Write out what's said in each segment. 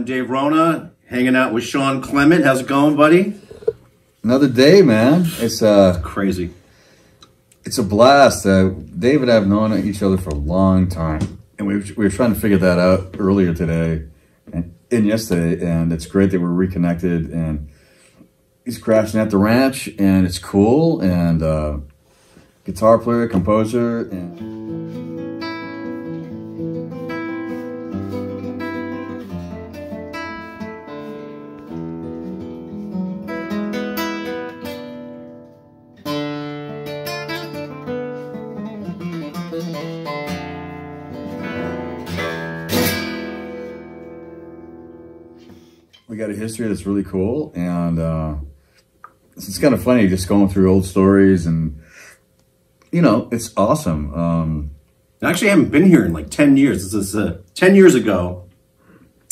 I'm Dave Rona, hanging out with Shawn Clement. How's it going, buddy? Another day, man. It's crazy. It's a blast. Dave and I have known each other for a long time, and we were trying to figure that out earlier today and yesterday, and it's great that we're reconnected. And he's crashing at the ranch, and it's cool. And guitar player, composer, and we got a history that's really cool, and it's kind of funny just going through old stories, and you know, it's awesome. Actually, I haven't been here in like 10 years. This is 10 years ago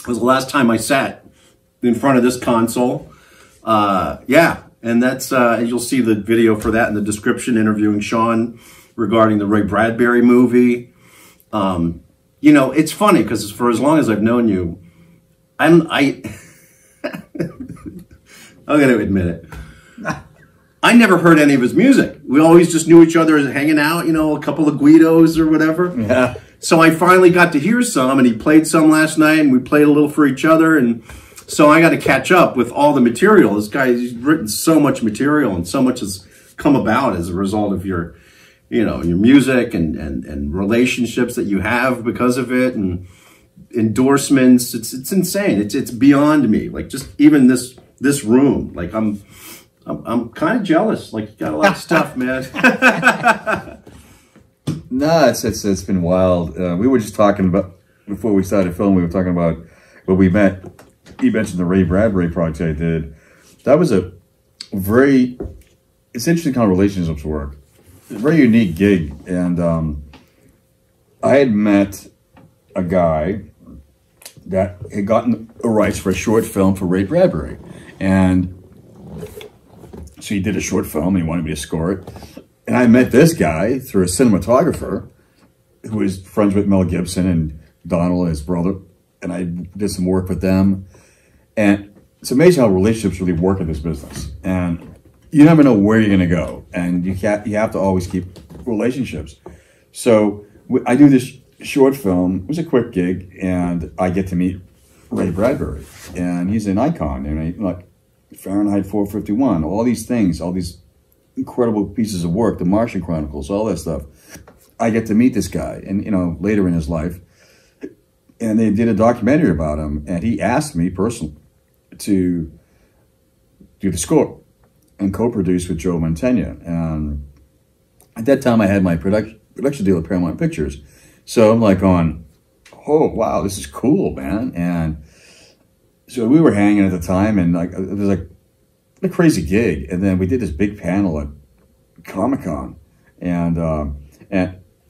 was the last time I sat in front of this console. Yeah, and that's you'll see the video for that in the description, interviewing Shawn regarding the Ray Bradbury movie. You know, it's funny because for as long as I've known you, I'm going to admit it. I never heard any of his music. We always just knew each other as hanging out, you know, a couple of Guidos or whatever. Yeah. So I finally got to hear some, and he played some last night, and we played a little for each other. And so I got to catch up with all the material. This guy, he's written so much material, and so much has come about as a result of your, you know, your music and relationships that you have because of it, and endorsements. It's insane. It's beyond me. Like, just even this room, like I'm kind of jealous. Like, you got a lot of stuff, man. No, it's been wild. We were just talking about, before we started filming, we were talking about when we met. You mentioned the Ray Bradbury project I did. That was it's interesting how relationships work. It's a very unique gig, and I had met a guy that had gotten the rights for a short film for Ray Bradbury, and so he did a short film, and he wanted me to score it. And I met this guy through a cinematographer who was friends with Mel Gibson and Donald, his brother, and I did some work with them. And it's amazing how relationships really work in this business. And you never know where you're going to go, and you have to always keep relationships. So I do this short film. It was a quick gig, and I get to meet Ray Bradbury, and he's an icon. And like Fahrenheit 451, all these things, all these incredible pieces of work, the Martian Chronicles, all that stuff. I get to meet this guy, and you know, later in his life, and they did a documentary about him, and he asked me personally to do the score and co-produce with Joe Mantegna. And at that time, I had my production deal with Paramount Pictures, so I'm like going, oh wow, this is cool, man. And so we were hanging at the time, and like it was like a crazy gig. And then we did this big panel at Comic-Con, and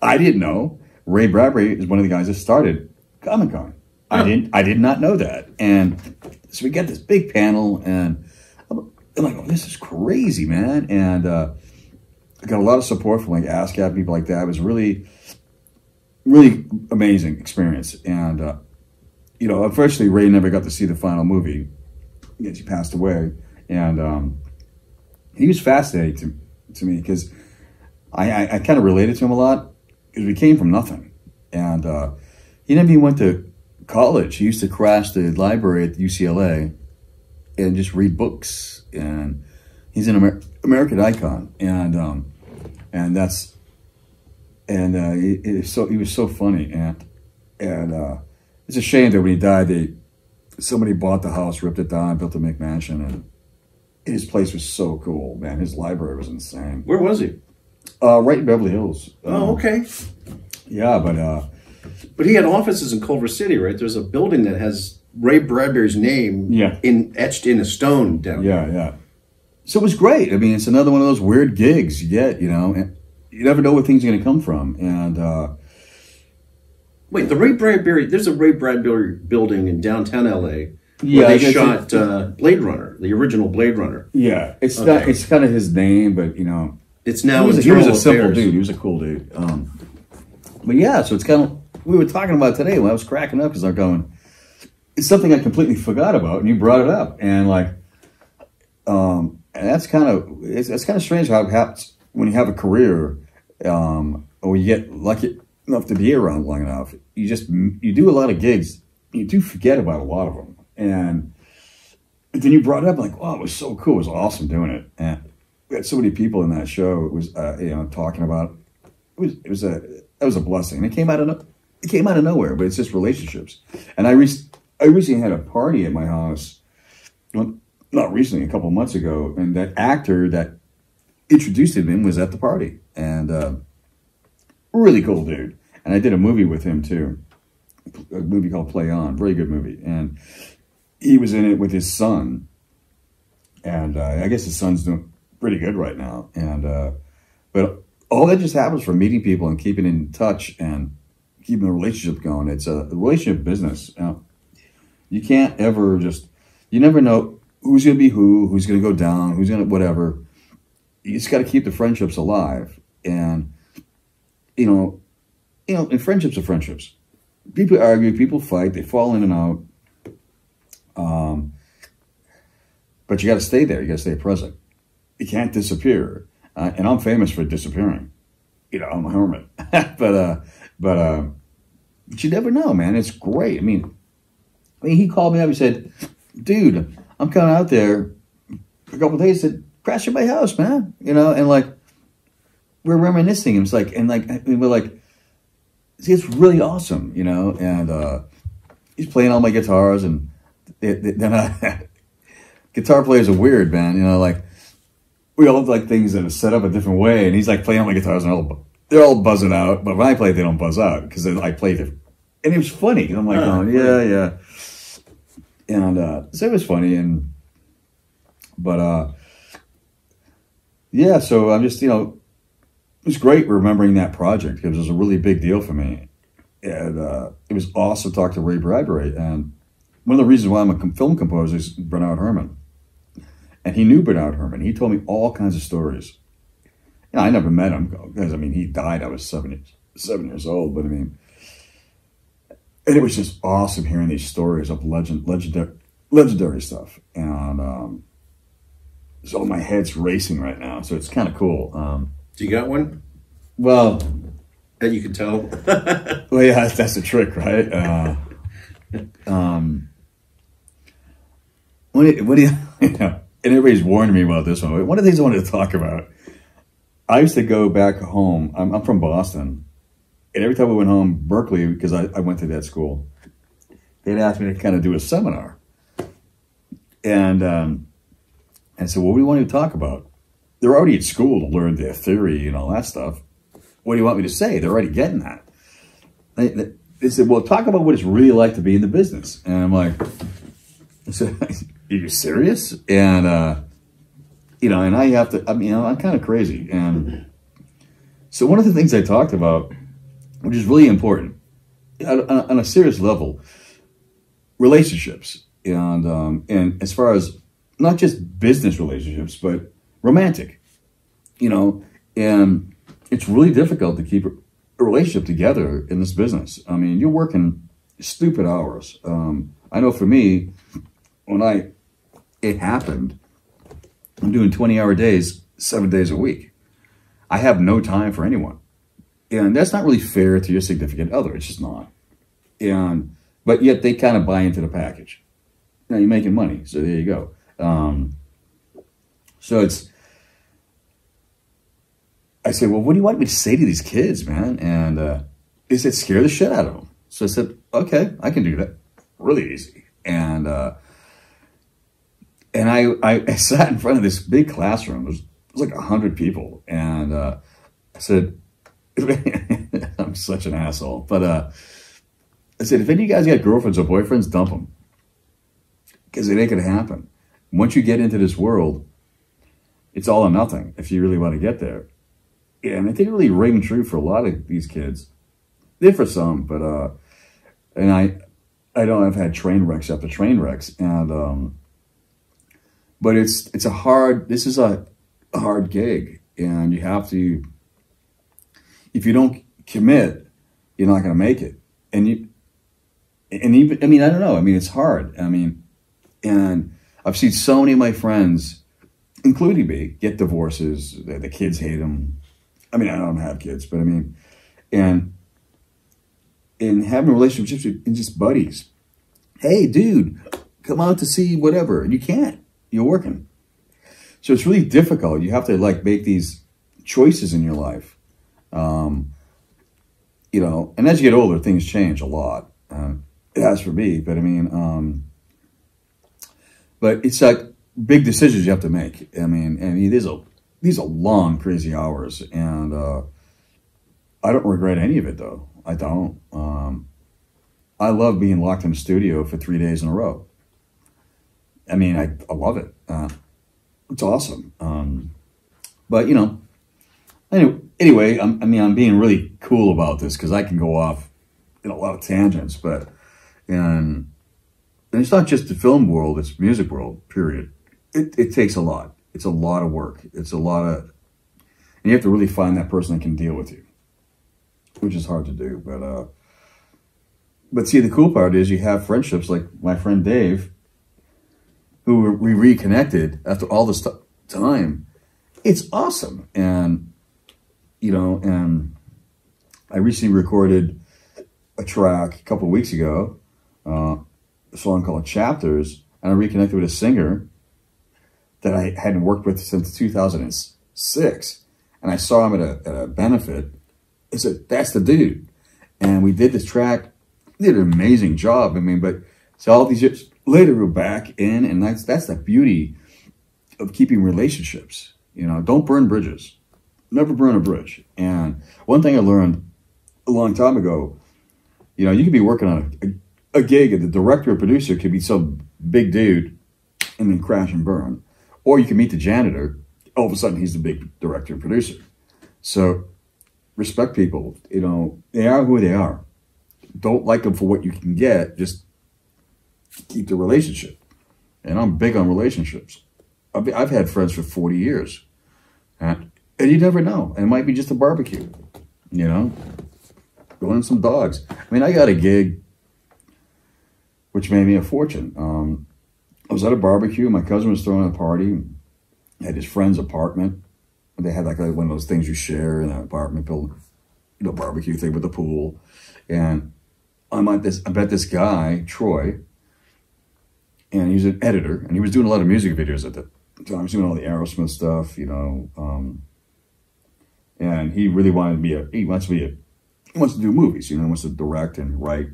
I didn't know Ray Bradbury is one of the guys that started Comic-Con. I did not know that. And so we got this big panel, and I'm like, oh, this is crazy, man. And I got a lot of support from like ASCAP, people like that. It was really, really amazing experience. And you know, unfortunately, Ray never got to see the final movie because he passed away. And he was fascinating to me because I kind of related to him a lot because we came from nothing. And he never even went to college. He used to crash the library at UCLA and just read books. And he's an American icon. And he was so funny. And it's a shame that when he died, somebody bought the house, ripped it down, built a McMansion, and his place was so cool, man. His library was insane. Where was he? Right in Beverly Hills. Oh, okay. Yeah, but he had offices in Culver City, right? There's a building that has Ray Bradbury's name etched in a stone down there. Yeah. So it was great. I mean, it's another one of those weird gigs you get, you know, and you never know where things are going to come from. And wait, there's a Ray Bradbury building in downtown LA where they shot Blade Runner, the original Blade Runner. Yeah, it's not. It's kind of his name, but you know, it's now. He was a simple dude. He was a cool dude. But yeah, so it's kind of we were talking about today when I was cracking up because I'm going, it's something I completely forgot about, and you brought it up, and like, and that's kind of strange how it happens when you have a career, or you get lucky enough to be around long enough. You do a lot of gigs, you do forget about a lot of them, and then you brought it up like, oh, it was so cool, it was awesome doing it, and we had so many people in that show. It was talking about it was a blessing, and it came out of nowhere, but it's just relationships. And I recently had a party at my house, well, not recently, a couple of months ago, and that actor that introduced him was at the party, and really cool dude. And I did a movie with him too, a movie called Play On, very good movie, and he was in it with his son, and I guess his son's doing pretty good right now, and but all that just happens from meeting people and keeping in touch and keeping the relationship going. It's a relationship business. You can't ever you never know who's going to be who's going to go down, who's going to whatever. You just got to keep the friendships alive. And, and friendships are friendships. People argue, people fight, they fall in and out. But you got to stay there. You got to stay present. You can't disappear. And I'm famous for disappearing. I'm a hermit. but you never know, man. It's great. I mean, he called me up. He said, "Dude, I'm coming out there for a couple of days. Said, crash at my house, man. And like we're reminiscing. It's like, and we're like, it's really awesome, And he's playing all my guitars, and then guitar players are weird, man. Like we all have like things that are set up a different way, and he's like playing all my guitars, and they're all buzzing out. But when I play, they don't buzz out because I play different. And it was funny. And I'm like, yeah. And so it was funny, yeah, so I'm just, it was great remembering that project because it was a really big deal for me. And it was awesome to talk to Ray Bradbury. And one of the reasons why I'm a film composer is Bernard Herrmann. And he knew Bernard Herrmann. He told me all kinds of stories. I never met him because, he died. I was 7 years old. But, and it was just awesome hearing these stories of legendary stuff. And so my head's racing right now. So it's kind of cool. Do you got one? Well, that you can tell. Well, yeah, that's the trick, right? What do you? And everybody's warning me about this one. One of the things I wanted to talk about. I used to go back home. I'm from Boston. And every time I went home, Berkeley, because I went to that school, they'd ask me to kind of do a seminar. And so what do you want to talk about? They're already at school to learn their theory and all that stuff. What do you want me to say? They're already getting that. They said, well, talk about what it's really like to be in the business. And I'm like, are you serious? And, and I have to, I'm kind of crazy. And so one of the things I talked about, which is really important, on a serious level, relationships. And as far as not just business relationships, but romantic, and it's really difficult to keep a relationship together in this business. You're working stupid hours. I know for me, when it happened, I'm doing 20-hour days, 7 days a week. I have no time for anyone. And that's not really fair to your significant other. It's just not. But yet they kind of buy into the package. Now you're making money, so there you go. So I said, well, what do you want me to say to these kids, man? And they said, scare the shit out of them. So I said, okay, I can do that. Really easy. And I sat in front of this big classroom. It was like 100 people. And I said, I'm such an asshole. But I said, if any of you guys got girlfriends or boyfriends, dump them. Because it ain't going to happen. Once you get into this world, it's all or nothing if you really want to get there. And I think it really ring true for a lot of these kids. They're for some, but and I don't have had train wrecks after train wrecks, and but this is a hard gig, and you have to, if you don't commit, you're not going to make it. And And even, I mean, I don't know. I mean, it's hard. I mean, and I've seen so many of my friends, including me, get divorces. The kids hate them. I mean, I don't have kids, but I mean, and having relationships and just buddies. Hey, dude, come out to see whatever. And you can't. You're working. So it's really difficult. You have to like make these choices in your life. You know, and as you get older, things change a lot. As for me, but I mean, but it's like big decisions you have to make. I mean, these are long, crazy hours, and I don't regret any of it, though. I don't. I love being locked in the studio for 3 days in a row. I mean, I love it. It's awesome. But, you know, anyway, I'm being really cool about this because I can go off in a lot of tangents, but, and it's not just the film world, it's music world, period. It takes a lot. It's a lot of work. It's a lot of, and you have to really find that person that can deal with you, which is hard to do. But see, the cool part is you have friendships like my friend Dave, who we reconnected after all this time. It's awesome. And, you know, and I recently recorded a track a couple of weeks ago, a song called Chapters, and I reconnected with a singer that I hadn't worked with since 2006. And I saw him at a benefit. I said, that's the dude. And we did this track, did an amazing job. I mean, but so all these years later, we're back in, and that's the beauty of keeping relationships. You know, don't burn bridges. Never burn a bridge. And one thing I learned a long time ago, you know, you could be working on a gig, and the director or producer could be some big dude and then crash and burn. Or you can meet the janitor, all of a sudden he's the big director and producer. So respect people. You know, they are who they are. Don't like them for what you can get. Just keep the relationship. And I'm big on relationships. I've had friends for 40 years. And you never know. And it might be just a barbecue, you know, going in some dogs. I mean, I got a gig which made me a fortune. I was at a barbecue. My cousin was throwing a party at his friend's apartment. They had like one of those things you share in an apartment building, you know, barbecue thing with the pool. And I met this guy, Troy, and he's an editor, and he was doing a lot of music videos at the time. He was doing all the Aerosmith stuff, you know, and he really wanted to be he wants to do movies, you know, he wants to direct and write.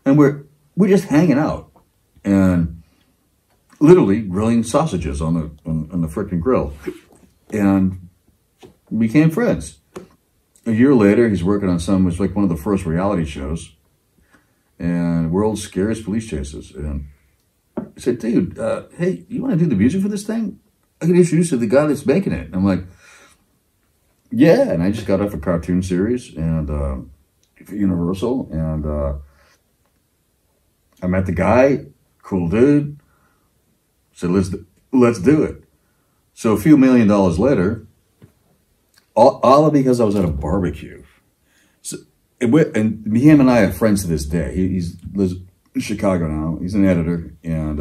And we're just hanging out and literally grilling sausages on the frickin' grill, and we became friends. A year later, he's working on it was like one of the first reality shows, and World's Scariest Police Chases. And I said, dude, hey, you want to do the music for this thing? I can introduce you to the guy that's making it. And I'm like, yeah. And I just got off a cartoon series and for Universal, and I met the guy, cool dude. Said, let's do it. So a few $1 million later, all because I was at a barbecue. So, and him and I are friends to this day. He lives in Chicago now. He's an editor, and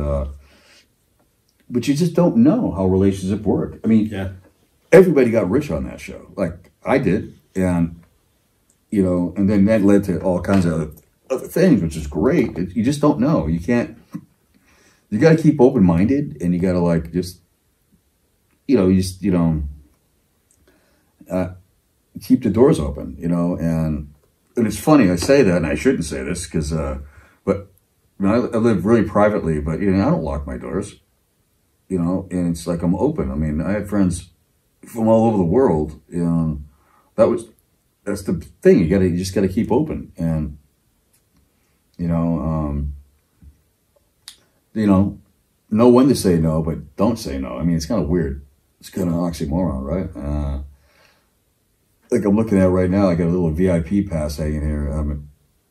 but you just don't know how relationships work. I mean, yeah, everybody got rich on that show, like I did, and you know, and then that led to all kinds of other things, which is great. You just don't know. You can't. You got to keep open-minded, and you got to like just, you know, keep the doors open, you know. And it's funny, I say that, and I shouldn't say this because, but I mean, I live really privately, but you know, I don't lock my doors, you know, and it's like I'm open. I mean, I had friends from all over the world, and that's the thing. You just got to keep open, and you know when to say no, but don't say no. I mean, it's kind of weird. It's kind of an oxymoron, right? Like I'm looking at right now, I got a little VIP pass hanging here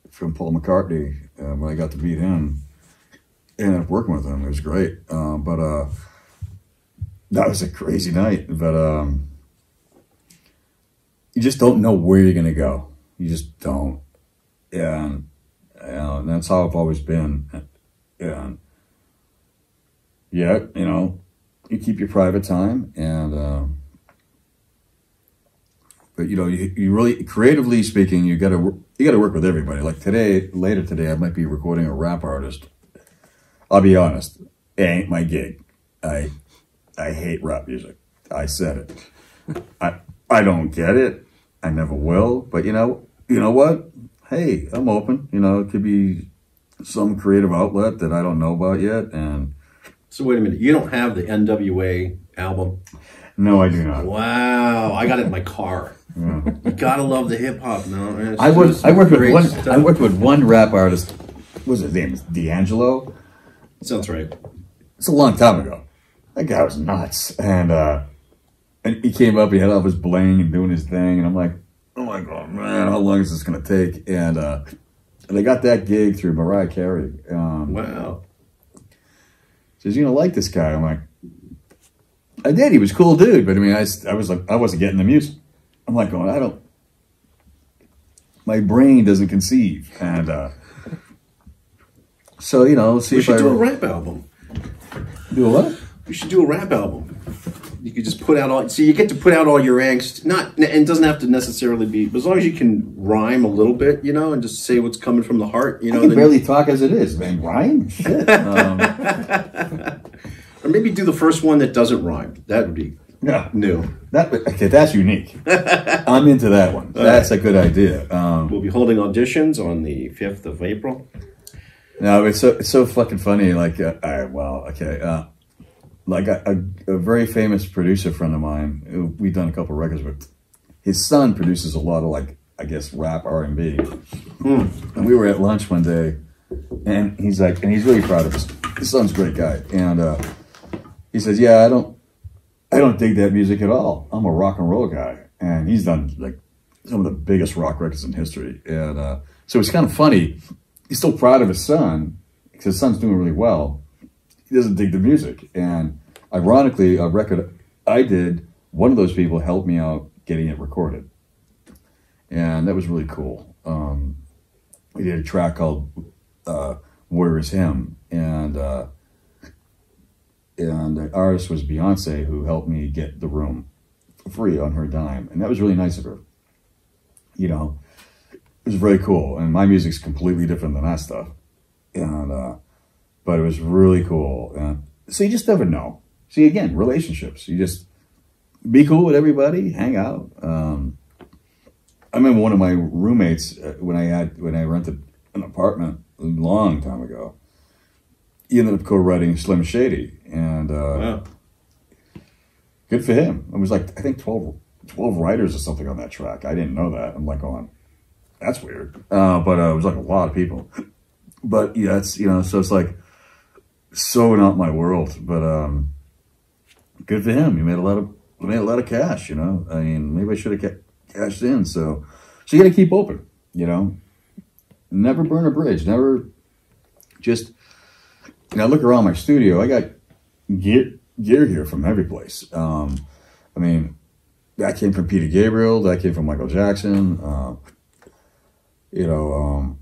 from Paul McCartney when I got to meet him and I'm working with him. It was great. But that was a crazy night. But you just don't know where you're going to go. You just don't. And And that's how I've always been. And yet, you know, you keep your private time, and but you know, you really, creatively speaking, you got to work with everybody. Like later today, I might be recording a rap artist. I'll be honest, it ain't my gig. I hate rap music. I said it. I don't get it. I never will. But you know what? Hey, I'm open. You know, it could be some creative outlet that I don't know about yet. And so wait a minute, you don't have the NWA album? No, I do not. Wow, I got it in my car. Yeah. You gotta love the hip hop now. I worked with one rap artist. What was his name? D'Angelo. Sounds right. It's a long time ago. That guy was nuts, and he came up. He had all his bling and doing his thing, and I'm like, oh my god, man, how long is this gonna take? And I got that gig through Mariah Carey. Wow. Says, you don't like this guy? I'm like, I did. He was a cool dude, but I mean, I was like, I wasn't getting the music. I'm like going, my brain doesn't conceive. And so, you know, see we if should do a rap album. Do a what? We should do a rap album. You could just put out all, so you get to put out all your angst, and it doesn't have to necessarily be, but as long as you can rhyme a little bit, you know, and just say what's coming from the heart, you know. I can barely talk as it is, man. Rhyme? Shit. Or maybe do the first one that doesn't rhyme. That would be new. Okay, that's unique. I'm into that one. That's a good idea. We'll be holding auditions on the 5th of April. No, it's so fucking funny. Like, like a very famous producer friend of mine, we've done a couple of records with. His son produces a lot of, like, I guess, rap R&B. And we were at lunch one day, and he's like, and he's really proud of his son's a great guy, and he says, yeah, I don't dig that music at all. I'm a rock and roll guy. And he's done like some of the biggest rock records in history. And so it's kind of funny. He's still proud of his son because his son's doing really well. He doesn't dig the music. And ironically, a record I did, one of those people helped me out getting it recorded. And that was really cool. We did a track called Where Is Him? And the artist was Beyonce, who helped me get the room for free on her dime. And that was really nice of her. You know, it was very cool. And my music's completely different than that stuff. And, but it was really cool. And so you just never know. See, again, relationships. You just be cool with everybody, hang out. I remember one of my roommates, when I rented an apartment a long time ago, he ended up co-writing Slim Shady, and wow. Good for him. It was like, I think 12 writers or something on that track. I didn't know that. I'm like going, that's weird. But it was like a lot of people. But yeah, it's, you know, so it's like so not my world. But good for him. He made a lot of cash. You know, I mean, maybe I should have cashed in. So you got to keep open. You know, never burn a bridge. Never just. You know, I look around my studio, I got gear here from every place. I mean, that came from Peter Gabriel, that came from Michael Jackson. You know,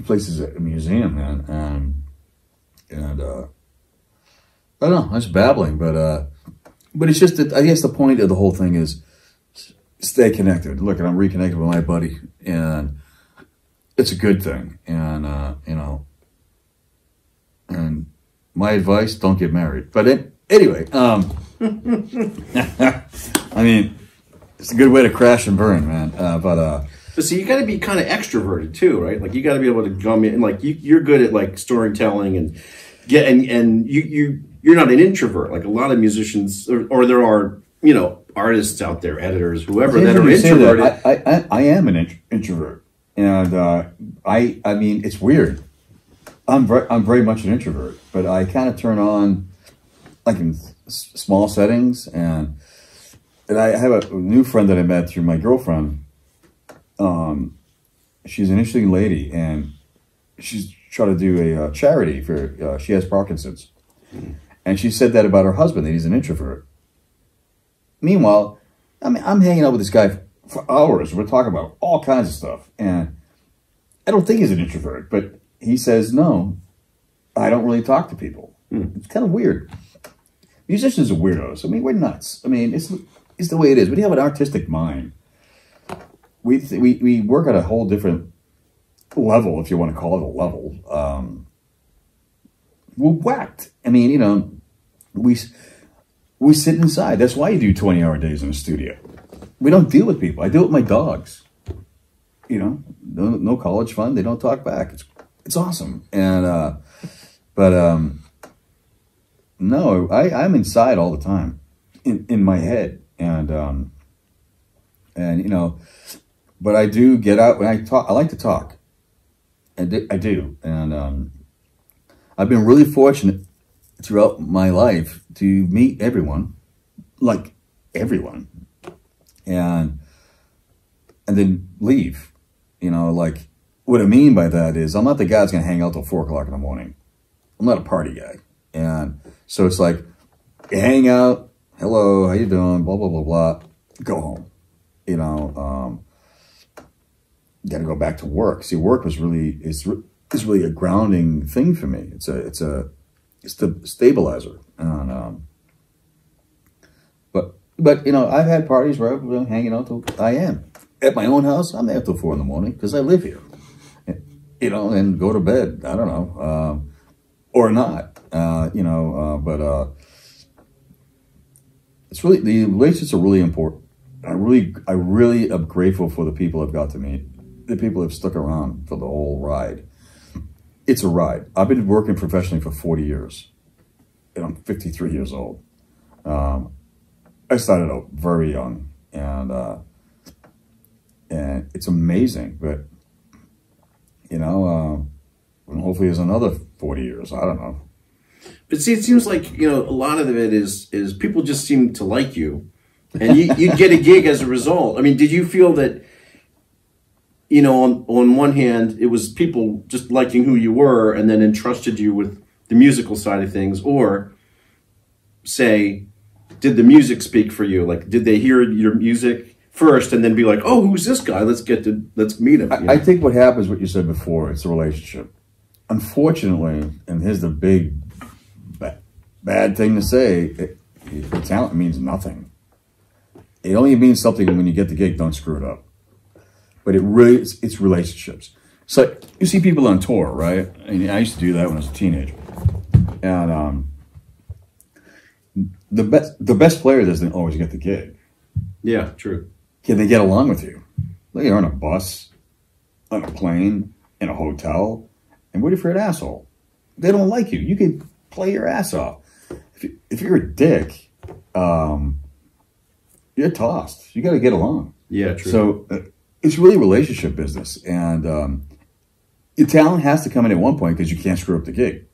places at a museum, man. And I don't know, I'm just babbling, but it's just that I guess the point of the whole thing is stay connected. Look, and I'm reconnected with my buddy, and it's a good thing. And you know. And my advice, don't get married. But anyway, I mean, it's a good way to crash and burn, man. But I am an introvert, and I mean, it's weird. I'm very much an introvert, but I kind of turn on, like in small settings, and I have a new friend that I met through my girlfriend. She's an interesting lady, and she's trying to do a charity for, she has Parkinson's. And she said that about her husband, that he's an introvert. Meanwhile, I mean, I'm hanging out with this guy for hours. We're talking about all kinds of stuff. And I don't think he's an introvert, but he says, no, I don't really talk to people. It's kind of weird. Musicians are weirdos. I mean, we're nuts. I mean, it's the way it is. We have an artistic mind. We work at a whole different level, if you want to call it a level. We're whacked. I mean, you know, we sit inside. That's why you do 20-hour days in a studio. We don't deal with people. I deal with my dogs. You know, no college fund. They don't talk back. It's awesome. And no, I'm inside all the time, in my head, and you know, but I do get out when I talk. I like to talk. I do, and I've been really fortunate throughout my life to meet everyone, like everyone, and then leave. You know, like what I mean by that is I'm not the guy that's gonna hang out till 4 o'clock in the morning. I'm not a party guy, and so it's like you hang out. Hello, how you doing? Blah blah blah blah. Go home. You know, got to go back to work. See, work was really is really a grounding thing for me. It's the stabilizer. And but you know, I've had parties where I've been hanging out till I am at my own house. I'm there till 4 in the morning because I live here. You know, and go to bed. I don't know, or not. You know, but it's really, the relationships are really important. I really am grateful for the people I've got to meet. The people have stuck around for the whole ride. It's a ride. I've been working professionally for 40 years, and I'm 53 years old. I started out very young, and it's amazing. But you know, and hopefully there's another 40 years. I don't know. But see, it seems like, you know, a lot of it is people just seem to like you, and you'd get a gig as a result. I mean, did you feel that, you know, on one hand, it was people just liking who you were and then entrusted you with the musical side of things, or say, did the music speak for you? Like, did they hear your music first and then be like, oh, who's this guy? Let's meet him. You know? I think what happens, what you said before, it's a relationship. Unfortunately, and here's the big bad thing to say, the talent means nothing. It only means something when you get the gig. Don't screw it up. But it really, it's relationships. So you see people on tour, right? And I used to do that when I was a teenager. And the best player doesn't always get the gig. Yeah, true. Can they get along with you? Like you're on a bus, on a plane, in a hotel, and what if you're an asshole? They don't like you. You can play your ass off. If you're a dick, you're tossed. You got to get along. Yeah, true. So it's really relationship business, and your talent has to come in at one point because you can't screw up the gig.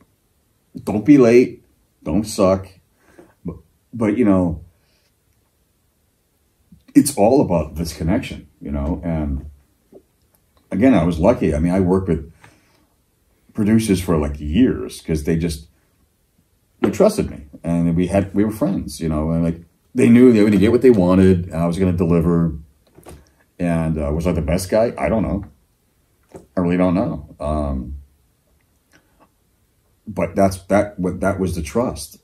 Don't be late. Don't suck. But you know, it's all about this connection. You know, and again, I was lucky. I mean, I worked with producers for like years because they trusted me, and we were friends, you know, and like they knew they were going to get what they wanted, and I was going to deliver. And was I the best guy? I don't know. I really don't know. But that was the trust,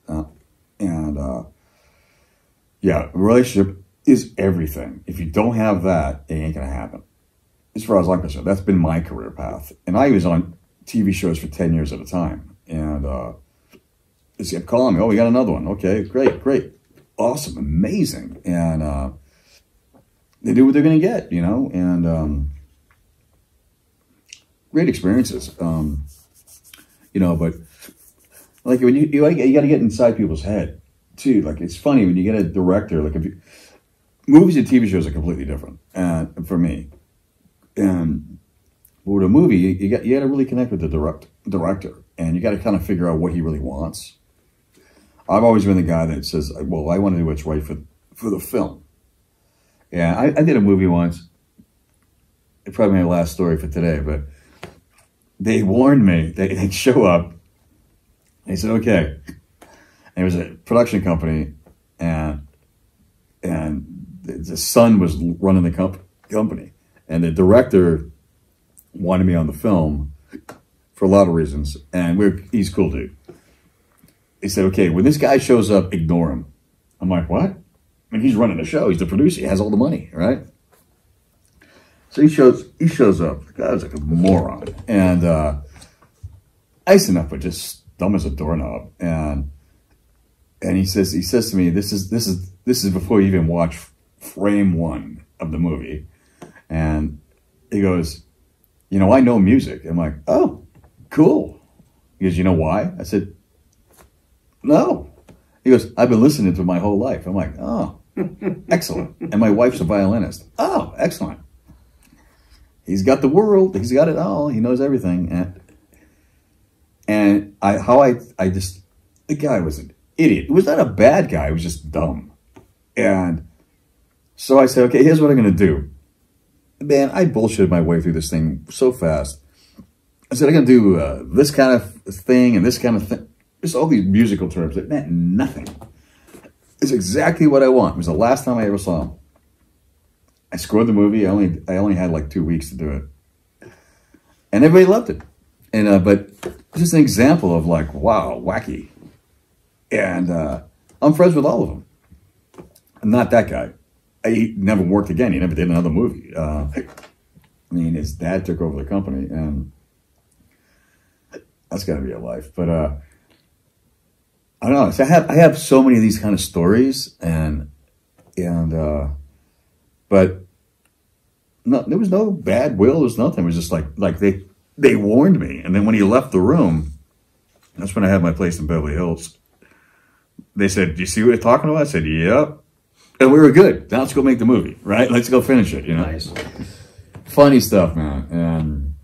yeah, relationship is everything. If you don't have that, it ain't going to happen. As far as I'm concerned, that's been my career path, and I was on TV shows for 10 years at a time, and they kept calling me. Oh, we got another one. Okay, great, awesome, amazing, and they do what they're going to get, you know, and great experiences, you know. But like when you got to get inside people's head too. Like it's funny when you get a director. Like movies and TV shows are completely different, and for me, and with a movie, you got to really connect with the director, and you got to kind of figure out what he really wants. I've always been the guy that says, well, I want to do what's right for the film. Yeah, I did a movie once. It's probably my last story for today, but they warned me. They'd show up. They said, okay. And it was a production company, and the son was running the company. And the director wanted me on the film for a lot of reasons, and he's a cool dude. He said, okay, when this guy shows up, ignore him. I'm like, what? I mean, he's running the show. He's the producer. He has all the money, right? So he shows up. The guy's like a moron. And nice enough, but just dumb as a doorknob. And he says to me, this is before you even watch frame 1 of the movie. And he goes, you know, I know music. I'm like, oh, cool. He goes, you know why? I said, no. He goes, I've been listening to it my whole life. I'm like, oh, excellent. And my wife's a violinist. Oh, excellent. He's got the world. He's got it all. He knows everything. And the guy was an idiot. He was not a bad guy. He was just dumb. And so I said, okay, here's what I'm going to do. Man, I bullshitted my way through this thing so fast. I said, I'm going to do this kind of thing and this kind of thing. Just all these musical terms that meant nothing. It's exactly what I want. It was the last time I ever saw him. I scored the movie. I only had like 2 weeks to do it. And everybody loved it. And but just an example of like, wow, wacky. And I'm friends with all of them. I'm not that guy. He never worked again. He never did another movie. I mean, his dad took over the company, and that's got to be a life. But I don't know. So I have so many of these kind of stories, but no, there was no bad will. There was nothing. It was just like they warned me, and then when he left the room, that's when I had my place in Beverly Hills. They said, "Do you see what they're talking about?" I said, "Yep." And we were good. Now let's go make the movie, right? Let's go finish it, you know? Nice. Funny stuff, man.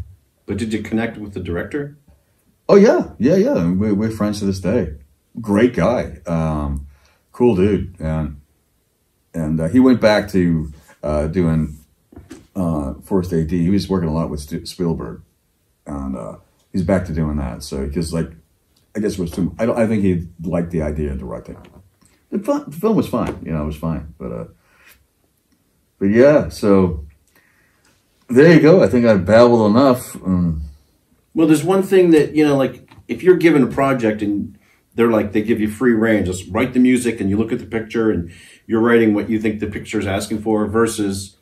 But did you connect with the director? Oh, yeah. We're friends to this day. Great guy. Cool dude. And he went back to doing First AD. He was working a lot with Spielberg. And he's back to doing that. So, because, like, I guess it was too... I think he liked the idea of directing. The film was fine, you know, it was fine, but yeah. So there you go. I think I've babbled enough. Well, there's one thing that, you know, like if you're given a project and they give you free reign, just write the music and you look at the picture and you're writing what you think the picture's asking for, versus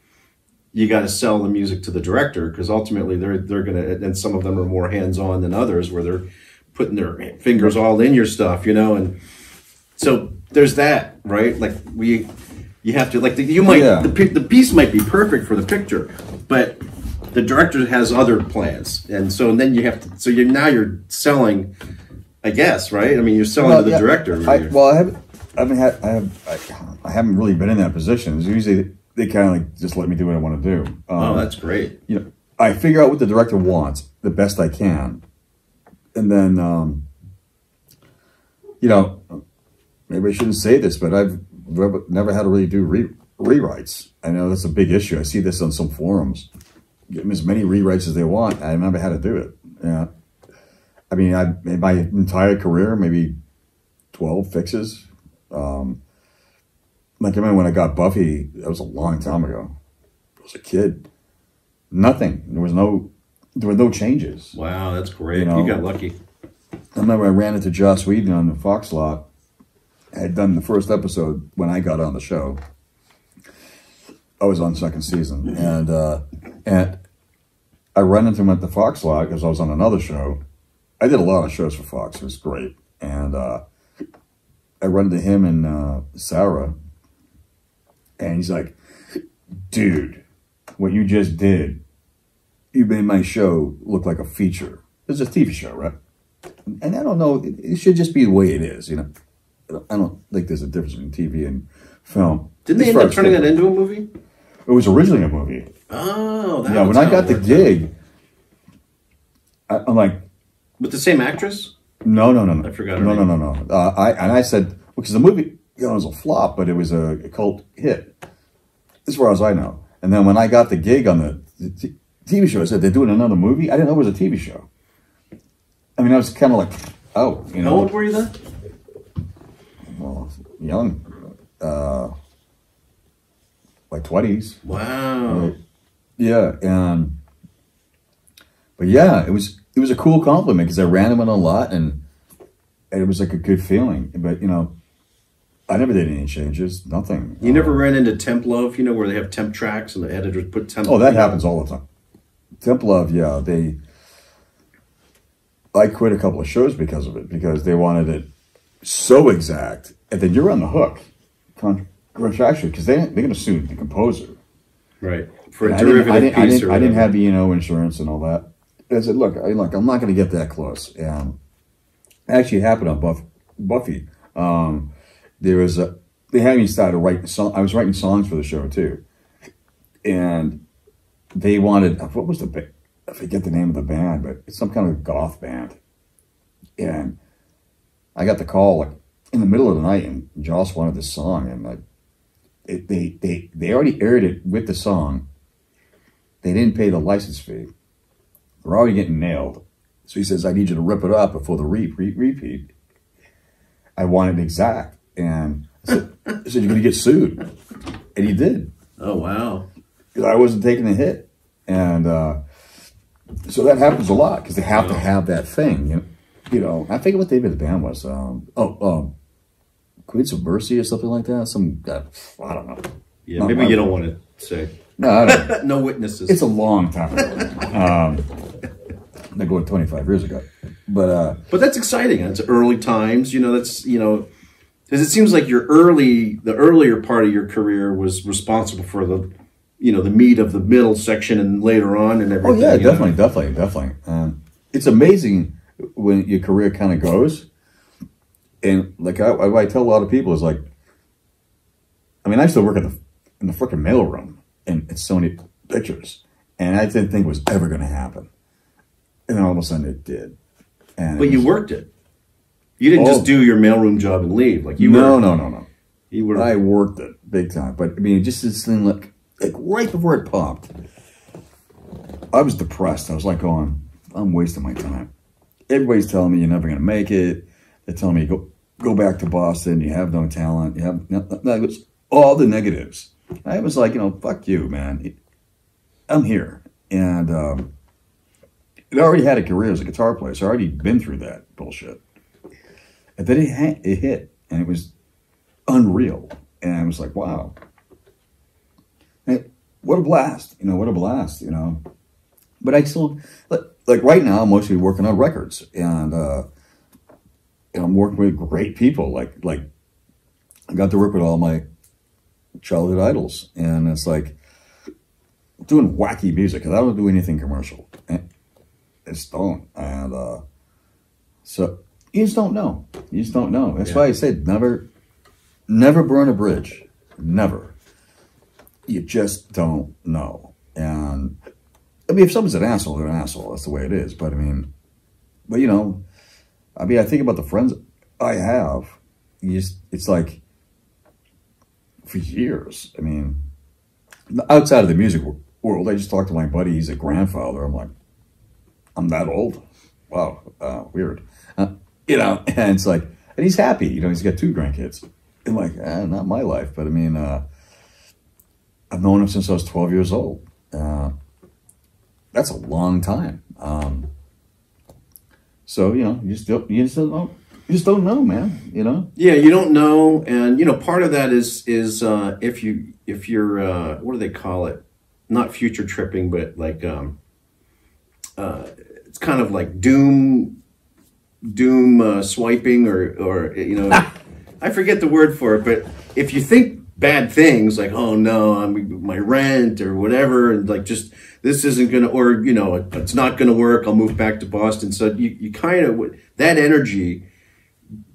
you got to sell the music to the director, because ultimately they're gonna, and some of them are more hands-on than others, where they're putting their fingers all in your stuff, you know, and so there's that, right? Like you have to, like the piece might be perfect for the picture, but the director has other plans, and so then you have to. So you're selling, I guess, right? I mean, you're selling to the director. I haven't really been in that position. It's usually they kind of like just let me do what I want to do. Oh, that's great. You know, I figure out what the director wants the best I can, and then you know. Maybe I shouldn't say this, but I've never had to really do rewrites. I know that's a big issue. I see this on some forums. Give them as many rewrites as they want. I never had to do it. Yeah, I mean, I made my entire career, maybe 12 fixes. Like I remember when I got Buffy, that was a long time ago. I was a kid. Nothing. There were no changes. Wow, that's great. You got lucky. I remember I ran into Joss Whedon on the Fox lot. I had done the first episode when I got on the show. I was on second season, and I ran into him at the Fox lot because I was on another show. I did a lot of shows for Fox. It was great, and I run into him and Sarah, and he's like, "Dude, what you just did, you made my show look like a feature. It's a TV show, right?" And I don't know. It should just be the way it is, you know. I don't think there's a difference between TV and film. Didn't they end up turning that into a movie? It was originally a movie. Oh, that yeah. When I got the gig, I'm like, with the same actress? No. I forgot her name. No. I said, because the movie, you know, was a flop, but it was a cult hit, as far as I know. And then when I got the gig on the TV show, I said, they're doing another movie? I didn't know it was a TV show. I mean, I was kind of like, oh, you know. How old were you then? Well, young. Like 20s. Wow. Yeah, and But yeah, it was a cool compliment because I ran him in a lot, and it was like a good feeling. But you know, I never did any changes, nothing. You never ran into temp love, you know, where they have temp tracks and the editors put temp. Oh, that happens all the time. Temp love, yeah. I quit a couple of shows because of it, because they wanted it so exact, and then you're on the hook contractually because they're going to sue the composer, right? For a derivative piece. I didn't have E&O insurance and all that. I said, look, I'm not going to get that close. And actually, it happened on Buffy. They had me start to write song. I was writing songs for the show too, and they wanted, what was I forget the name of the band, but it's some kind of goth band. And I got the call like in the middle of the night, and Joss wanted this song, and like they already aired it with the song. They didn't pay the license fee. They're already getting nailed. So he says, I need you to rip it up before the repeat. I want it exact. And I said, you're going to get sued. And he did. Oh, wow. Because I wasn't taking a hit. And so that happens a lot because they have to have that thing. You know, I think what the name of the band was. Queens of Mercy or something like that. I don't know. Yeah, maybe you don't want to say. No, I don't. No witnesses. It's a long time ago. Like going 25 years ago. But that's exciting. It's early times. You know, that's, you know, because it seems like the earlier part of your career was responsible for the, you know, the meat of the middle section and later on and everything. Oh yeah, definitely. It's amazing when your career kind of goes. And like I tell a lot of people is like, I mean, I still work in the freaking mailroom and it's Sony Pictures, and I didn't think it was ever going to happen, and then all of a sudden it did. But you worked it. You didn't just do your mailroom job and leave. Like you no. I worked it big time, but I mean, just this thing like right before it popped, I was depressed. I was like going, I'm wasting my time. Everybody's telling me you're never going to make it. They're telling me go back to Boston. You have no talent. That was all the negatives. I was like, you know, fuck you, man. I'm here. And I already had a career as a guitar player, so I already been through that bullshit. And then it hit, and it was unreal. And I was like, wow. And what a blast. You know, what a blast, you know. But I still, like right now, I'm mostly working on records. And I'm working with great people. Like I got to work with all my childhood idols, and it's like doing wacky music because I don't do anything commercial. I just don't. And so you just don't know. That's why I said never burn a bridge. Never. You just don't know. And I mean, if someone's an asshole, they're an asshole. That's the way it is. But I mean, you know, I mean, I think about the friends I have. It's like for years. I mean, outside of the music world, I just talked to my buddy. He's a grandfather. I'm like, I'm that old. Wow, weird. You know, and it's like, and he's happy. You know, he's got 2 grandkids. I'm like, not my life. But I mean, I've known him since I was 12 years old. That's a long time. So, you know, you just don't know, man, you know? Yeah, you don't know. And, you know, part of that is if you're, what do they call it? Not future tripping, but like, it's kind of like doom swiping or, you know, I forget the word for it, but if you think bad things like, oh no, my rent or whatever, and like just, this isn't going to, or, you know, it's not going to work, I'll move back to Boston. So you kind of, that energy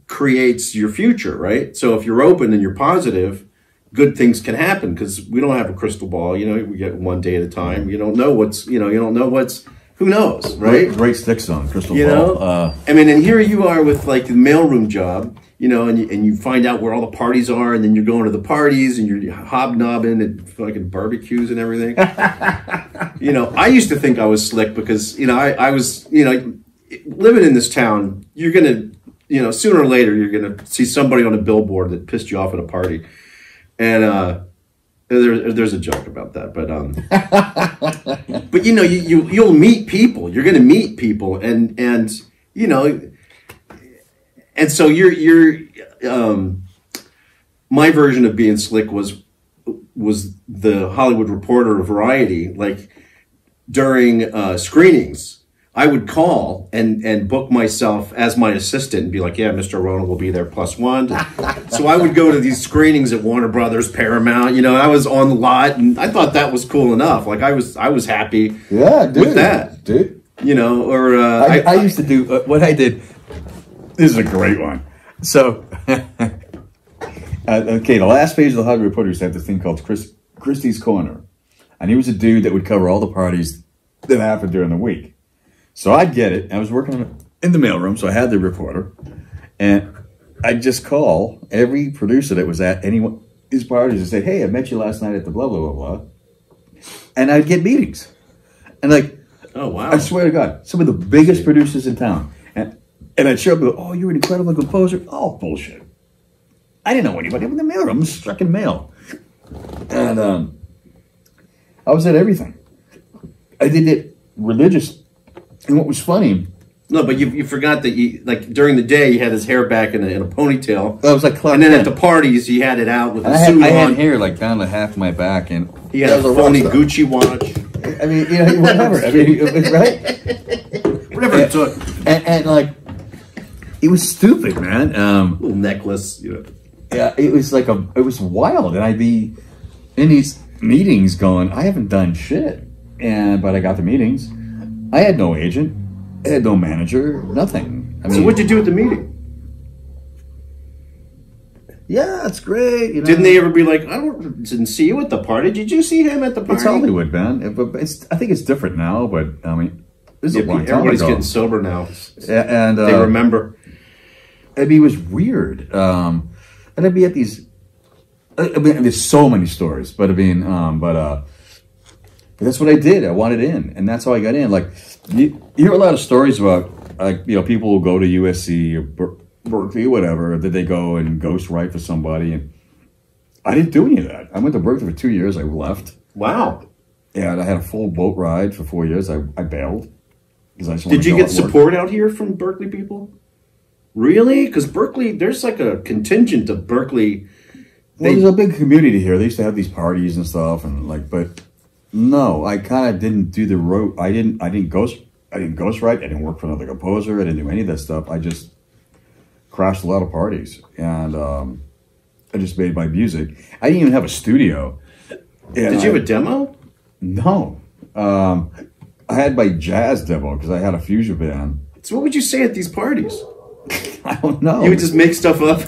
creates your future, right? So if you're open and you're positive, good things can happen because we don't have a crystal ball. You know, we get one day at a time. You don't know who knows, right? Great sticks on crystal ball. You know, I mean, and here you are with like the mailroom job, you know, and you find out where all the parties are, and then you're going to the parties and you're hobnobbing at fucking barbecues and everything. You know, I used to think I was slick because, you know, I was, you know, living in this town, you're going to, you know, sooner or later, you're going to see somebody on a billboard that pissed you off at a party. And there's a joke about that, but But you know, you'll meet people. You're going to meet people, and you know, and so my version of being slick was the Hollywood Reporter of Variety. Like during screenings, I would call and book myself as my assistant and be like, yeah, Mr. Rona will be there +1. So I would go to these screenings at Warner Brothers, Paramount. You know, I was on the lot, and I thought that was cool enough. Like I was happy with that. Dude. You know, or I used to do what I did. This is a great one. So, okay, the last page of the Hollywood Reporter used to have this thing called Christie's Corner. And he was a dude that would cover all the parties that happened during the week. So I'd get it. I was working in the mailroom, so I had the reporter. And I'd just call every producer that was at any of his parties and say, hey, I met you last night at the blah, blah, blah, blah. And I'd get meetings. And like, oh, wow. I swear to God, some of the biggest producers in town. And I'd show up and go, oh, you're an incredible composer. Oh, bullshit. I didn't know anybody. I'm in the mailroom. I'm stuck in mail. And I was at everything. I did it religious. And what was funny... No, but you forgot that like during the day, he had his hair back in a ponytail. I was like Clark And then Kent. at the parties, he had it out with And a suit on. I had hair like down to half my back. And he had a phony Gucci watch. I mean, you know, whatever. I mean, right? Whatever it took. And like, it was stupid, man. Little necklace, you know. Yeah, it was like it was wild. And I'd be in these meetings going, I haven't done shit. But I got the meetings. I had no agent. I had no manager. Nothing. I mean, so what'd you do at the meeting? Yeah, it's great. You know? Didn't they ever be like, didn't see you at the party. Did you see him at the party? It's Hollywood, man. I think it's different now, but I mean, this is a long time everybody's ago. getting sober now. And they remember. I mean, it was weird. And I'd be at these. I mean, there's so many stories, but I mean, but that's what I did. I wanted in, and that's how I got in. Like, you hear a lot of stories about, like, you know, people will go to USC or Berkeley or whatever, that they go and ghostwrite for somebody, and I didn't do any of that. I went to Berkeley for 2 years. I left. Wow. And I had a full boat ride for 4 years. I bailed because I just Did you get support out here from Berkeley people? Really? Because Berkeley, there's like a contingent of Berkeley. Well, there's a big community here. They used to have these parties and stuff, and like, but no, I kind of didn't do the road. I didn't ghostwrite. I didn't work for another composer. I didn't do any of that stuff. I just crashed a lot of parties, and I just made my music. I didn't even have a studio. Did you have a demo? No. I had my jazz demo because I had a fusion band. So what would you say at these parties? I don't know. You would just make stuff up?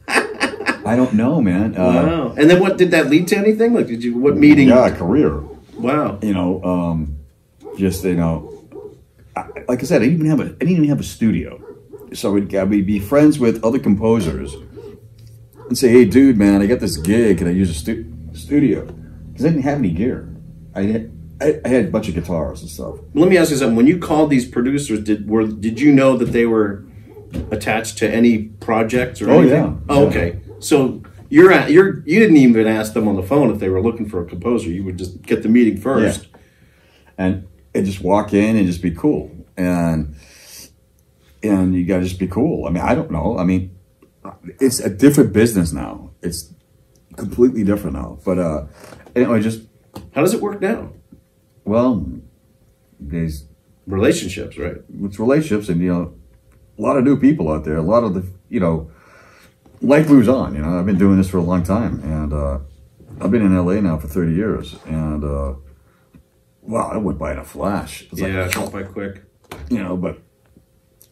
I don't know, man. Wow. And then what, did that lead to anything? Like, what meeting? Yeah, a career. Wow. You know, just, you know, like I said, I didn't even have a studio. So I'd be friends with other composers and say, hey, dude, man, I got this gig. Can I use a studio? Because I didn't have any gear. I had a bunch of guitars and stuff. Let me ask you something. When you called these producers, did you know that they were attached to any projects or anything? Yeah. Oh, okay. So you didn't even ask them on the phone if they were looking for a composer. You would just get the meeting first. Yeah. And just walk in and just be cool. And you got to just be cool. I mean, I don't know. I mean, it's a different business now. It's completely different now. But anyway, just... How does it work now? Well, there's... Relationships, right? It's relationships, and, you know, a lot of new people out there. A lot of the, you know... Life moves on, you know. I've been doing this for a long time, and I've been in LA now for 30 years, and wow, I went by in a flash. It's yeah, it went by quick. You know, but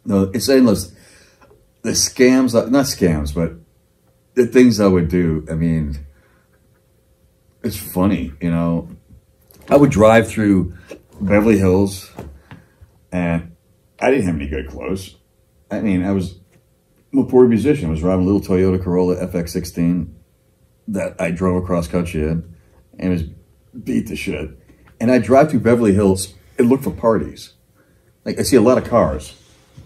no, it's endless. The scams, not scams, but the things I would do. I mean, it's funny, you know. I would drive through Beverly Hills, and I didn't have any good clothes. I mean, I'm a poor musician. I was driving a little Toyota Corolla FX16 that I drove across country in, and it was beat to shit. And I drive through Beverly Hills and look for parties. Like, I see a lot of cars.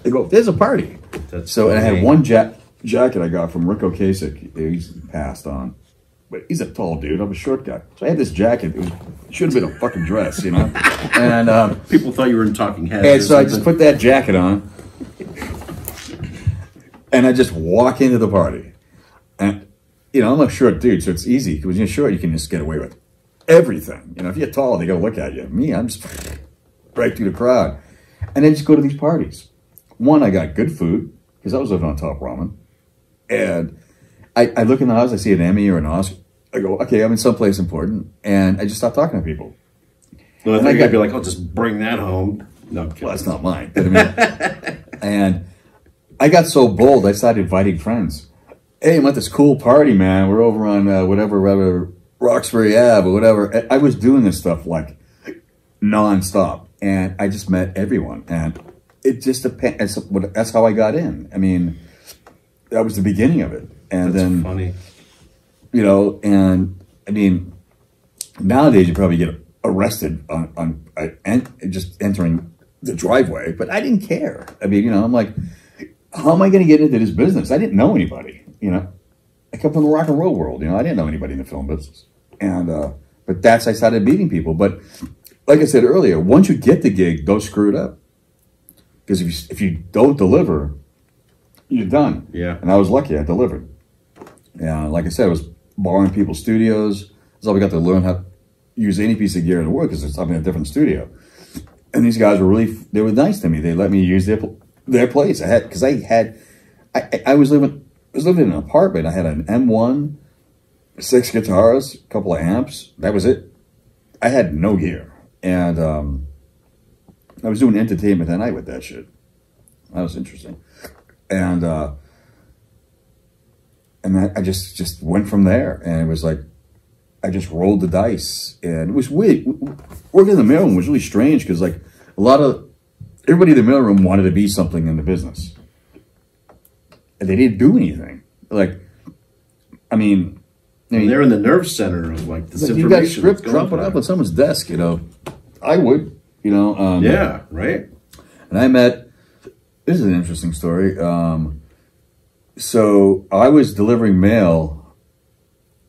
They go, there's a party. That's so, and I had one jacket I got from Rico Kasich. He's passed on. but he's a tall dude. I'm a short guy. So I had this jacket. It should have been a fucking dress, you know? And people thought you were in Talking Heads. And so I just put that jacket on. And I just walk into the party. And, you know, I'm a short dude, so it's easy. Because when you're short, you can just get away with everything. You know, if you're tall, they got to look at you. Me, I'm just right through the crowd. And then just go to these parties. One, I got good food, because I was living on Top Ramen. And I look in the house, I see an Emmy or an Oscar. I go, okay, I'm in someplace important. And I just stop talking to people. Well, I think I'd be like, I'll just bring that home. No, I'm kidding. Well, that's not mine. But I mean, and I got so bold, I started inviting friends. Hey, I'm at this cool party, man. We're over on whatever, Roxbury Ave or whatever. I was doing this stuff like nonstop. And I just met everyone. And it just depends. That's how I got in. I mean, that was the beginning of it. And that's then, funny. You know, and I mean, nowadays you probably get arrested on just entering the driveway, but I didn't care. I mean, you know, I'm like, how am I going to get into this business? I didn't know anybody, you know. I come from the rock and roll world, you know. I didn't know anybody in the film business. And, but I started meeting people. But like I said earlier, once you get the gig, don't screw it up. Because if you don't deliver, you're done. Yeah. And I was lucky, I delivered. And like I said, I was borrowing people's studios. So we got to learn how to use any piece of gear in the world because I'm in a different studio. And these guys were they were nice to me. They let me use their place. I was living in an apartment. I had an M1, 6 guitars, a couple of amps. That was it. I had no gear. And I was doing entertainment at night with that shit. That was interesting. And I just went from there. And it was like, I just rolled the dice. And it was weird. Working in the mailroom was really strange because like everybody in the mailroom wanted to be something in the business. And they didn't do anything. Like, I mean they're in the nerve center of like this information. You got a script, drop it up on someone's desk, you know. I would, you know. Yeah, right. And I met, this is an interesting story. So I was delivering mail.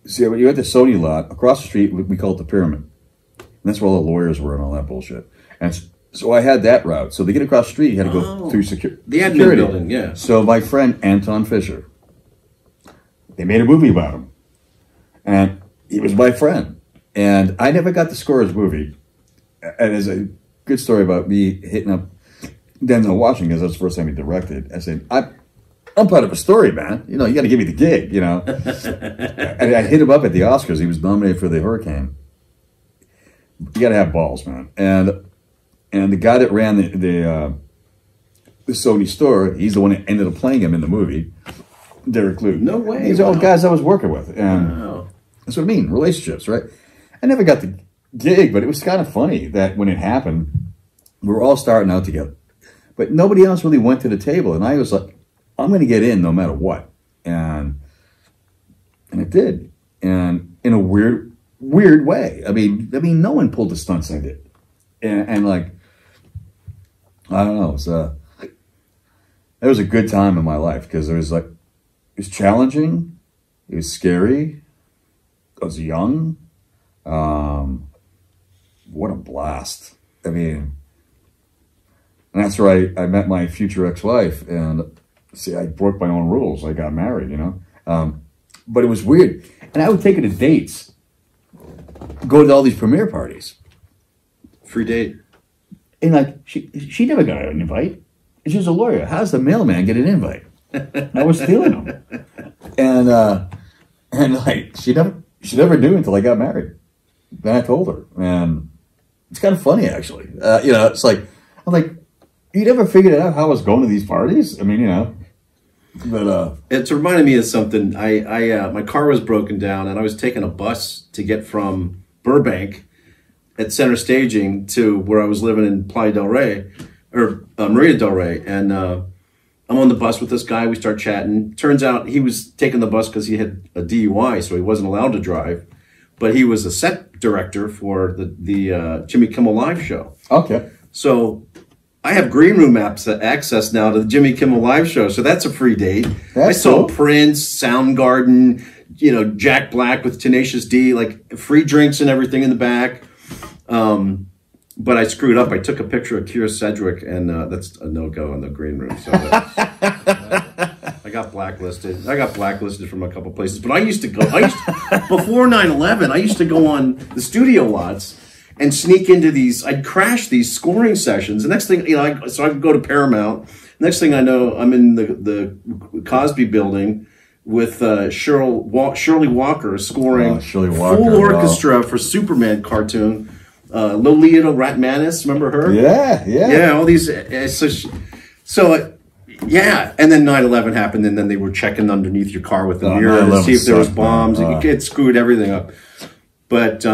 See, you had the Sony lot across the street. We call it the Pyramid. And that's where all the lawyers were and all that bullshit. And so I had that route. So to get across the street, you had to go through security. The admin building, yeah. So my friend Anton Fisher, they made a movie about him. And he was my friend. And I never got to score his movie. And there's a good story about me hitting up Denzel Washington because that's the first time he directed. I said, I'm part of a story, man. You know, you got to give me the gig, you know. And I hit him up at the Oscars. He was nominated for the Hurricane. You got to have balls, man. And the guy that ran the Sony store, he's the one that ended up playing him in the movie, Derek Luke. No way. These are all guys I was working with. And wow. That's what I mean, relationships, right? I never got the gig, but it was kind of funny that when it happened, we were all starting out together. But nobody else really went to the table. And I was like, I'm going to get in no matter what. And it did. And in a weird way. I mean, no one pulled the stunts I did. And like, I don't know. It was a good time in my life because it was challenging. It was scary. I was young. What a blast. I mean, and that's where I met my future ex-wife. And see, I broke my own rules. I got married, you know. But it was weird. And I would take her to dates. Go to all these premiere parties. Free date. And like, she never got an invite. And she was a lawyer. How's the mailman get an invite? I was stealing them. And like, she never knew until I got married. Then I told her. And it's kind of funny, actually. You know, it's like, I'm like, you never figured out how I was going to these parties? I mean, you know. But it's reminded me of something. My car was broken down, and I was taking a bus to get from Burbank at Center Staging to where I was living in Playa del Rey, or Marina del Rey. And I'm on the bus with this guy. We start chatting. Turns out he was taking the bus because he had a DUI, so he wasn't allowed to drive. But he was a set director for the Jimmy Kimmel Live show. okay. So I have green room access now to the Jimmy Kimmel Live show, so that's a free date. I saw Prince, Soundgarden, you know, Jack Black with Tenacious D, like free drinks and everything in the back. But I screwed up. I took a picture of Kira Sedgwick, and that's a no-go in the green room. So I got blacklisted. I got blacklisted from a couple places. But I used to go, before 9/11, I used to go on the studio lots and sneak into these, I'd crash these scoring sessions. The next thing, you know, so I'd go to Paramount. Next thing I know, I'm in the Cosby building with Shirley Walker scoring full orchestra for Superman cartoon. Lolita Ratmanis, remember her? Yeah. All these. Yeah, and then 9/11 happened, and then they were checking underneath your car with the mirror to see if there was bombs. It screwed everything up. But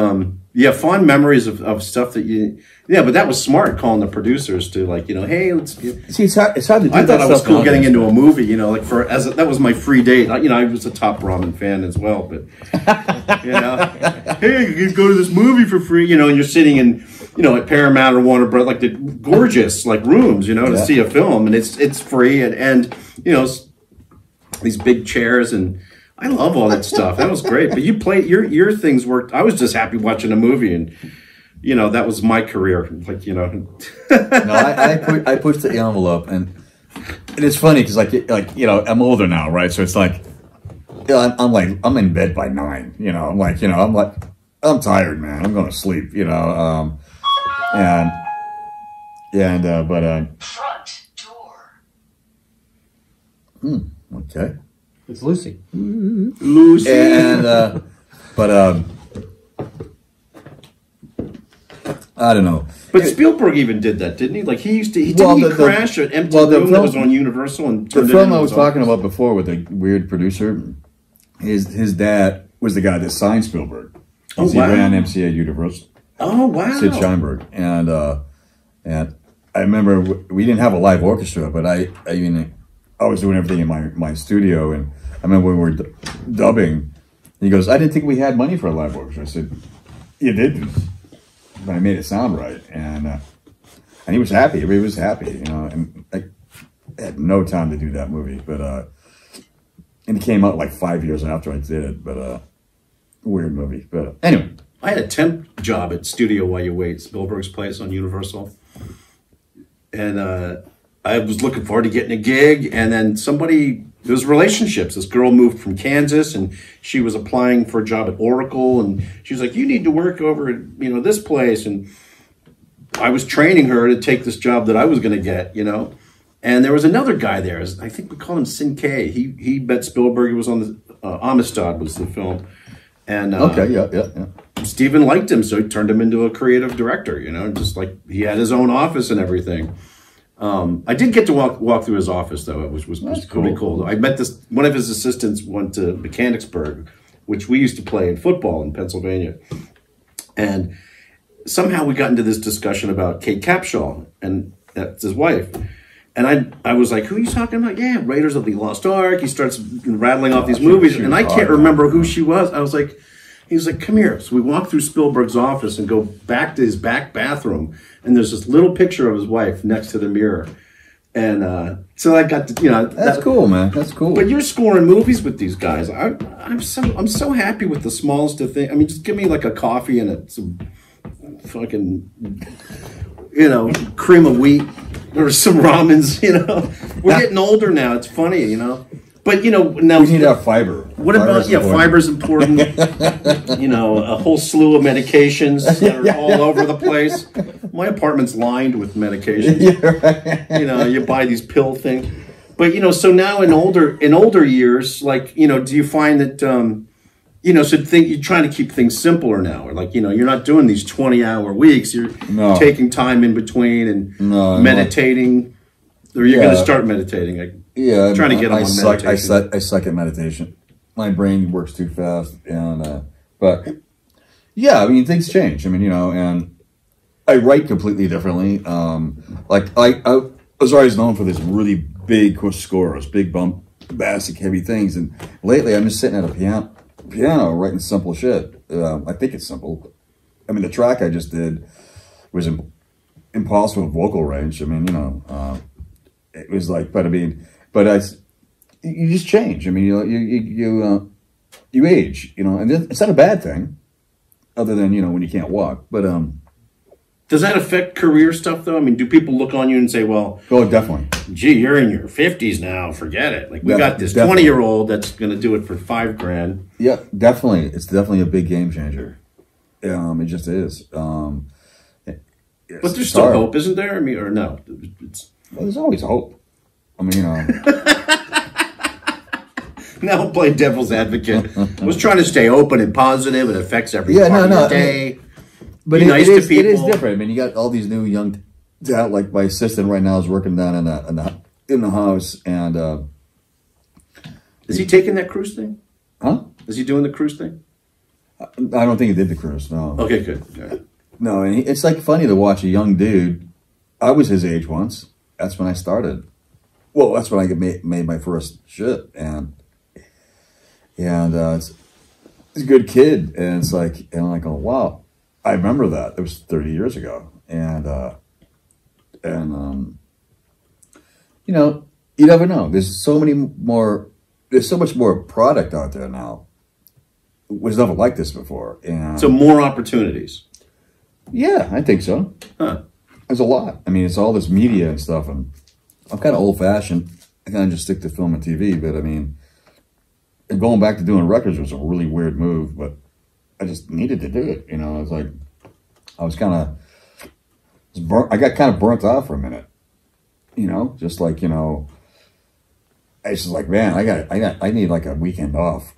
yeah, fond memories of stuff that you. Yeah, but that was smart calling the producers to, like, you know, hey, let's. See, it's hard to do. I thought I was cool getting into a movie, you know, like that was my free date. You know, I was a Top Ramen fan as well, but you know, hey, you can go to this movie for free, you know, and you're sitting in, you know, at Paramount or Warner Bros. Like the gorgeous like rooms, you know, to see a film, and it's free, and you know, these big chairs, and I love all that stuff. That was great. But you played your things worked. I was just happy watching a movie, and you know, that was my career. Like, you know. No, I pushed the envelope, and it's funny because like you know, I'm older now, right? So it's like, you know, I'm in bed by 9. You know, I'm tired, man. I'm going to sleep. You know, front door. Okay. It's Lucy. Lucy. And I don't know. But Spielberg even did that, didn't he? Like he crash an empty room that was on Universal and the film I was talking about before with the weird producer. His dad was the guy that signed Spielberg. He ran MCA Universal. Oh wow! Sid Sheinberg, and I remember we didn't have a live orchestra, but I was doing everything in my studio, and I remember when we were dubbing. He goes, "I didn't think we had money for a live orchestra." I said, "You did." But I made it sound right, and he was happy. Everybody was happy, you know. And I had no time to do that movie, but and it came out like 5 years after I did it. But weird movie. But anyway, I had a temp job at Studio While You Wait, Spielberg's place on Universal, and I was looking forward to getting a gig, and then there was relationships. This girl moved from Kansas, and she was applying for a job at Oracle, and she was like, "You need to work over at, you know, this place." And I was training her to take this job that I was going to get, you know. And there was another guy there. I think we call him Sin K. He bet Spielberg. He was on the Amistad was the film, and okay, yeah. Steven liked him, so he turned him into a creative director. You know, just like he had his own office and everything. I did get to walk through his office, though. It was pretty cool. I met one of his assistants went to Mechanicsburg, which we used to play in football in Pennsylvania. And somehow we got into this discussion about Kate Capshaw, and that's his wife. And I was like, "Who are you talking about?" "Yeah, Raiders of the Lost Ark." He starts rattling off these movies, and I can't remember who she was. I was like, he was like, "Come here." So we walk through Spielberg's office and go back to his back bathroom, and there's this little picture of his wife next to the mirror. And so I got to, you know, that's cool, man. That's cool. But you're scoring movies with these guys. I'm so happy with the smallest of things. I mean, just give me like a coffee and some fucking, you know, cream of wheat or some ramens. You know, we're getting older now. It's funny, you know. But, you know, now we need our fiber. What about, fiber's important. You know, a whole slew of medications that are all over the place. My apartment's lined with medications. You know, you buy these pill things. But, you know, so now in older years, like, you know, do you find that, you know, you're trying to keep things simpler now? Or like, you know, you're not doing these 20-hour weeks. You're taking time in between and meditating. Or you're going to start meditating. Yeah, trying to get on meditation. I suck at meditation. My brain works too fast, and but yeah, I mean things change. I mean, you know, and I write completely differently. Like I was always known for this really big scores, big bombastic, heavy things, and lately I'm just sitting at a piano writing simple shit. I think it's simple. I mean, the track I just did was impossible vocal range. I mean, you know, it was like, but I mean, but you just change. I mean, you age, you know, and it's not a bad thing, other than, you know, when you can't walk. But does that affect career stuff though? I mean, do people look on you and say, well, oh, definitely. Gee, you're in your 50s now. Forget it. Like, we got this 20-year-old that's going to do it for $5,000. Yeah, definitely. It's definitely a big game changer. It just is. But there's still hope, isn't there? I mean, or no? Well, there's always hope. I mean, you know. Now I'll play devil's advocate. I was trying to stay open and positive. It affects every part of the day. But it is different. I mean, you got all these new young talent. Like my assistant right now is working down in the house, and is he taking that cruise thing? Huh? Is he doing the cruise thing? I don't think he did the cruise. No. Okay, good. Yeah. No, and it's like funny to watch a young dude. I was his age once. That's when I started. Well, that's when I made my first shit, and it's a good kid, and it's like, and I'm like, oh wow. I remember that. It was 30 years ago. And you know, you never know. There's so much more product out there now. It was never like this before. And so more opportunities. Yeah, I think so. Huh. There's a lot. I mean, it's all this media and stuff, and I'm kind of old fashioned. I kind of just stick to film and TV, but I mean, going back to doing records was a really weird move, but I just needed to do it, you know. It's like I got kind of burnt out for a minute, you know. Just like, you know, I was just like, man, I need like a weekend off,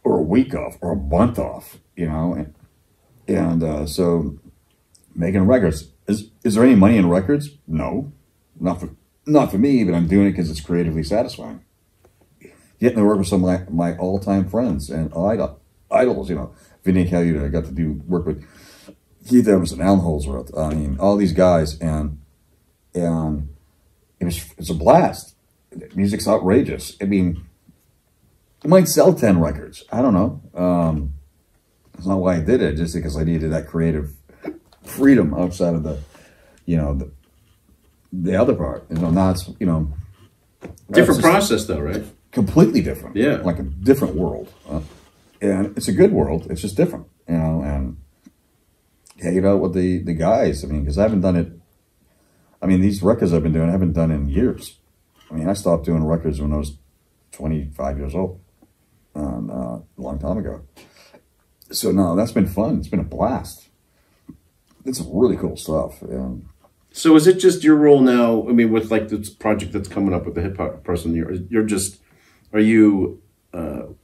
or a week off, or a month off, you know. And so making records, is there any money in records? No, not for me, but I'm doing it because it's creatively satisfying. Getting to work with some of my all-time friends and idols, you know. Vinny Caluta, I got to work with Keith Evans and Alan Holdsworth. I mean, all these guys, and it's a blast. Music's outrageous. I mean, it might sell 10 records. I don't know. That's not why I did it. Just because I needed that creative freedom outside of the, you know, the other part. You know, now it's, you know, different process though, right? Completely different. Yeah, like a different world. And it's a good world. It's just different, you know, and hanging out with the guys. I mean, because I haven't done it. I mean, these records I've been doing, I haven't done in years. I mean, I stopped doing records when I was 25 years old, a long time ago. So no, that's been fun. It's been a blast. It's really cool stuff. Yeah. So is it just your role now? I mean, with like this project that's coming up with the hip hop person, are you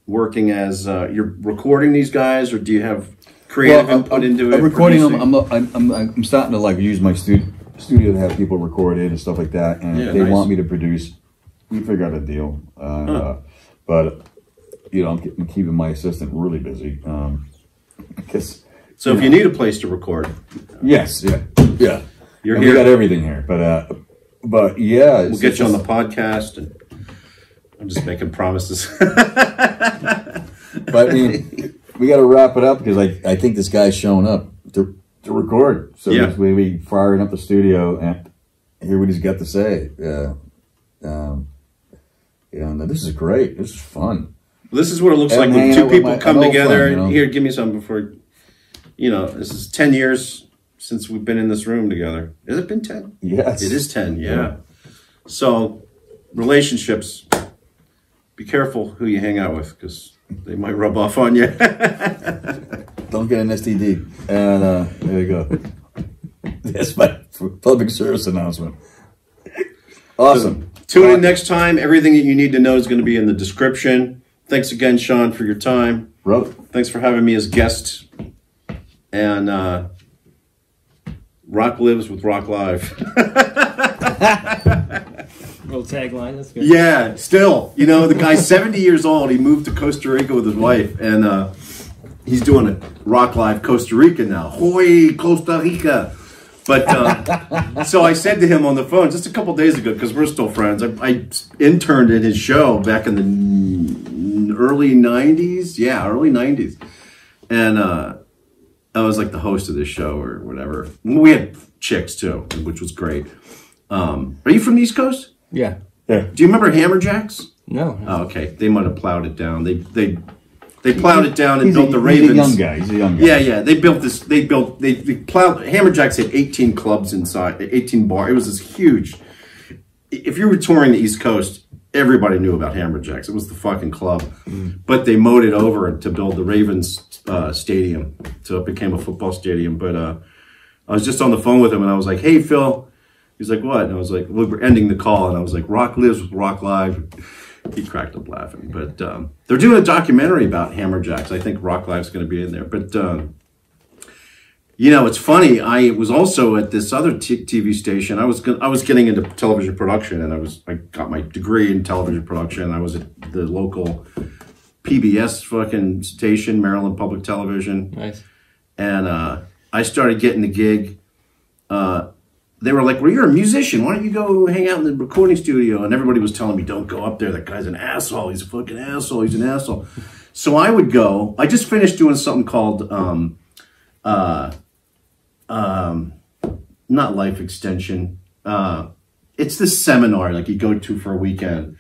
working as you're recording these guys, or do you have creative input into it? I'm recording them. I'm starting to like use my studio to have people record it and stuff like that, and if they want me to produce, we figure out a deal. But you know, I'm keeping my assistant really busy because. So if you need a place to record, yes, yeah. You're and here. We got everything here, but yeah, we'll get you on the podcast, and I'm just making promises. But I mean, we got to wrap it up because I think this guy's showing up to record. So yeah, we firing up the studio and hear what he's got to say. And this is great. This is fun. Well, this is what it looks like when two people come together. Fun, you know? Here, give me some before. You know, this is 10 years since we've been in this room together. Has it been 10? Yes. It is 10, yeah. So, relationships, be careful who you hang out with, because they might rub off on you. Don't get an STD. And there you go. That's my public service announcement. Awesome. So, tune in next time. Everything that you need to know is going to be in the description. Thanks again, Shawn, for your time. Bro. Thanks for having me as guest. And Rock lives with Rock Live. Little tagline, that's good. Yeah, still. You know, the guy's 70 years old. He moved to Costa Rica with his wife, and he's doing a Rock Live Costa Rica now. Hoy, Costa Rica. But so I said to him on the phone just a couple days ago, because we're still friends, I interned at his show back in the early 90s. Yeah, early 90s. And I was like the host of this show or whatever. We had chicks too, which was great. Are you from the East Coast? Yeah. Yeah. Do you remember Hammerjacks? No. Oh, okay. They might have plowed it down. They plowed it down and He's built a, the Ravens. He's a young guy. He's a young guy. Yeah, yeah. They built this. They plowed. Hammerjacks had 18 clubs inside, 18 bar. It was this huge. If you were touring the East Coast, everybody knew about Hammerjacks. It was the fucking club. But they mowed it over to build the Ravens stadium, so it became a football stadium. But I was just on the phone with him, and I was like, "Hey, Phil." He's like, "What?" And I was like, "Well, we're ending the call," and I was like, "Rock lives with Rock Live." He cracked up laughing. But they're doing a documentary about Hammerjacks. I think Rock Live's going to be in there. But you know, it's funny. I was also at this other TV station. I was getting into television production, and I got my degree in television production. I was at the local PBS fucking station, Maryland Public Television. Nice. And I started getting the gig. They were like, "Well, you're a musician. Why don't you go hang out in the recording studio?" And everybody was telling me, "Don't go up there. That guy's an asshole. He's a fucking asshole. He's an asshole." So I would go. I just finished doing something called not life extension. It's this seminar like you go to for a weekend.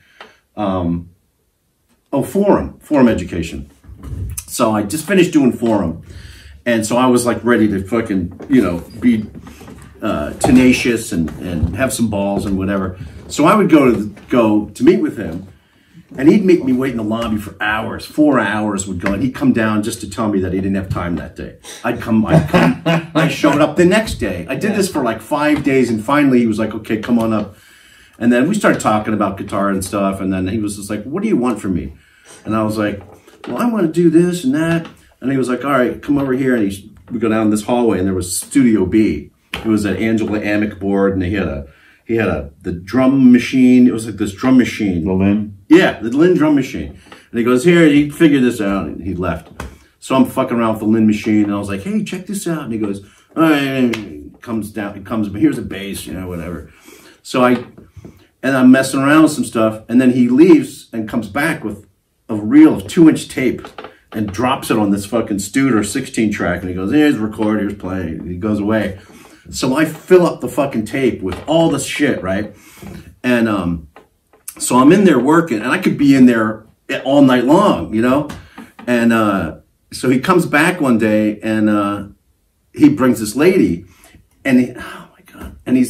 Forum education. So I just finished doing Forum. And so I was like ready to fucking, you know, be tenacious and have some balls and whatever. So I would go to meet with him, and he'd make me wait in the lobby for hours. 4 hours would go, and he'd come down just to tell me that he didn't have time that day. I'd come. I showed up the next day. I did this for like 5 days, and finally he was like, "Okay, come on up." And then we started talking about guitar and stuff, and then he was just like, "What do you want from me?" And I was like, "Well, I want to do this and that." And he was like, "All right, come over here." And we go down this hallway, and there was Studio B. It was an Angela Amick board, and he had the drum machine. It was like this drum machine. The Lynn? Yeah, the Lynn drum machine. And he goes, "Here, he figured this out," and he left. So I'm fucking around with the Lynn machine, and I was like, "Hey, check this out." And he goes, "All right," comes down, it comes, but here's a bass, you know, whatever. So I'm messing around with some stuff, and then he leaves and comes back with a reel of 2-inch tape and drops it on this fucking Studer 16 track, and he goes, "Here's record, here's play," and he goes away. So I fill up the fucking tape with all this shit, right? And so I'm in there working, and I could be in there all night long, you know? And so he comes back one day, and he brings this lady, and oh my God. And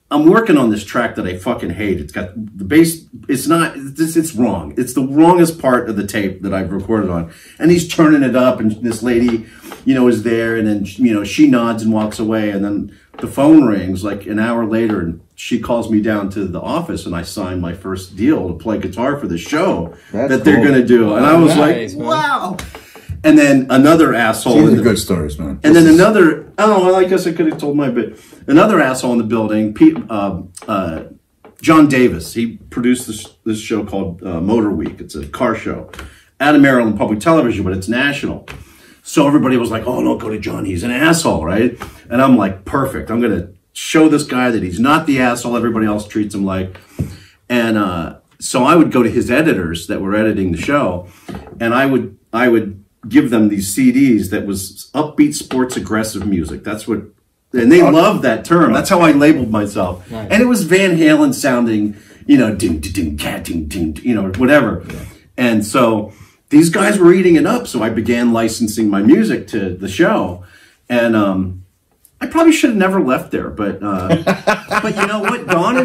I'm working on this track that I fucking hate. It's got the bass, it's wrong. It's the wrongest part of the tape that I've recorded on. And he's turning it up, and this lady, you know, is there, and then, you know, she nods and walks away, and then the phone rings like an hour later, and she calls me down to the office, and I signed my first deal to play guitar for the show that they're going to do. And I was Nice, like, man. wow. And then another asshole. These are good stories, man. And then another, oh, well, I guess I could have told my bit. Another asshole in the building, John Davis. He produced this show called Motor Week. It's a car show out of Maryland Public Television, but it's national. So everybody was like, "Oh, don't go to John. He's an asshole," right? And I'm like, perfect. I'm going to show this guy that he's not the asshole everybody else treats him like. And so I would go to his editors that were editing the show, and I would give them these CDs that was upbeat sports aggressive music. That's what, and they loved that term. That's how I labeled myself. Nice. And it was Van Halen sounding, you know, ding, ding, ding, cat, ding, ding, you know, whatever. Yeah. And so these guys were eating it up. So I began licensing my music to the show. And I probably should have never left there, but you know what? Don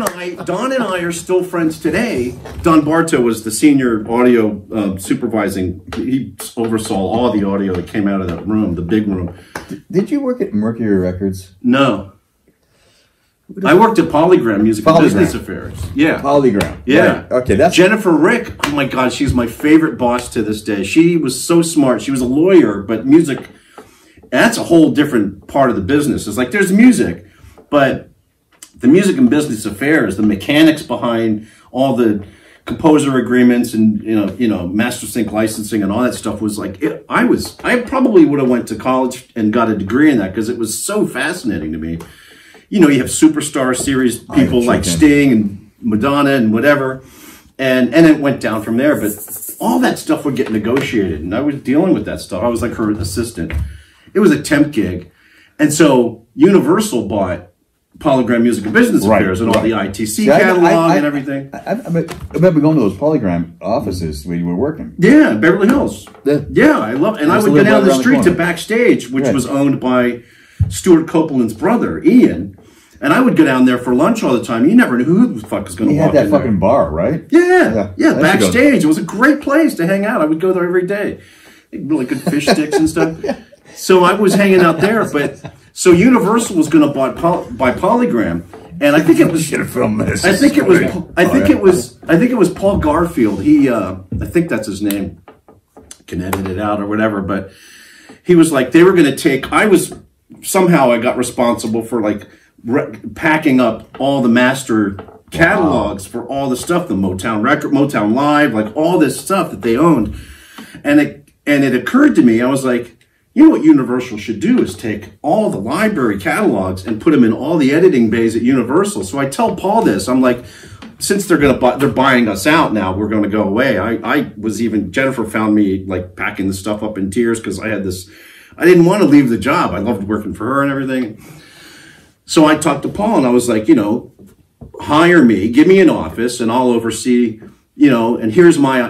and I are still friends today. Don Bartow was the senior audio supervising. He oversaw all the audio that came out of that room, the big room. Did you work at Mercury Records? No. I worked at Polygram Music and Business Affairs. Yeah. Polygram. Yeah. Right. Okay, that's Jennifer Rick. Oh my God, she's my favorite boss to this day. She was so smart. She was a lawyer, but music. That's a whole different part of the business. It's like there's music, but the music and business affairs, the mechanics behind all the composer agreements and you know master sync licensing and all that stuff was like I probably would have went to college and got a degree in that because it was so fascinating to me. You know, you have superstar series people like Sting and Madonna and whatever, and it went down from there. But all that stuff would get negotiated, and I was dealing with that stuff. I was like her assistant. It was a temp gig. And so Universal bought Polygram Music and Business Affairs and all the ITC catalog and everything. I remember going to those Polygram offices when you were working. Yeah, Beverly Hills. Yeah, I love it. And I would go down the street to Backstage, which was owned by Stuart Copeland's brother, Ian. And I would go down there for lunch all the time. You never knew who the fuck was going to walk in there. He had that fucking bar, right? Yeah, Backstage. It was a great place to hang out. I would go there every day. Really good fish sticks and stuff. So I was hanging out there, so Universal was going to buy Polygram, and I think it was. Should have filmed this. I think it was Paul Garfield. I think that's his name. Can edit it out or whatever, but he was like they were going to take. Somehow I got responsible for like packing up all the master catalogs for all the stuff, the Motown record, Motown Live, like all this stuff that they owned, and it occurred to me. I was like, you know what Universal should do is take all the library catalogs and put them in all the editing bays at Universal. So I tell Paul this. I'm like, since they're buying us out now, we're going to go away. Jennifer found me like packing the stuff up in tears because I didn't want to leave the job. I loved working for her and everything. So I talked to Paul and I was like, hire me, give me an office and I'll oversee, and here's my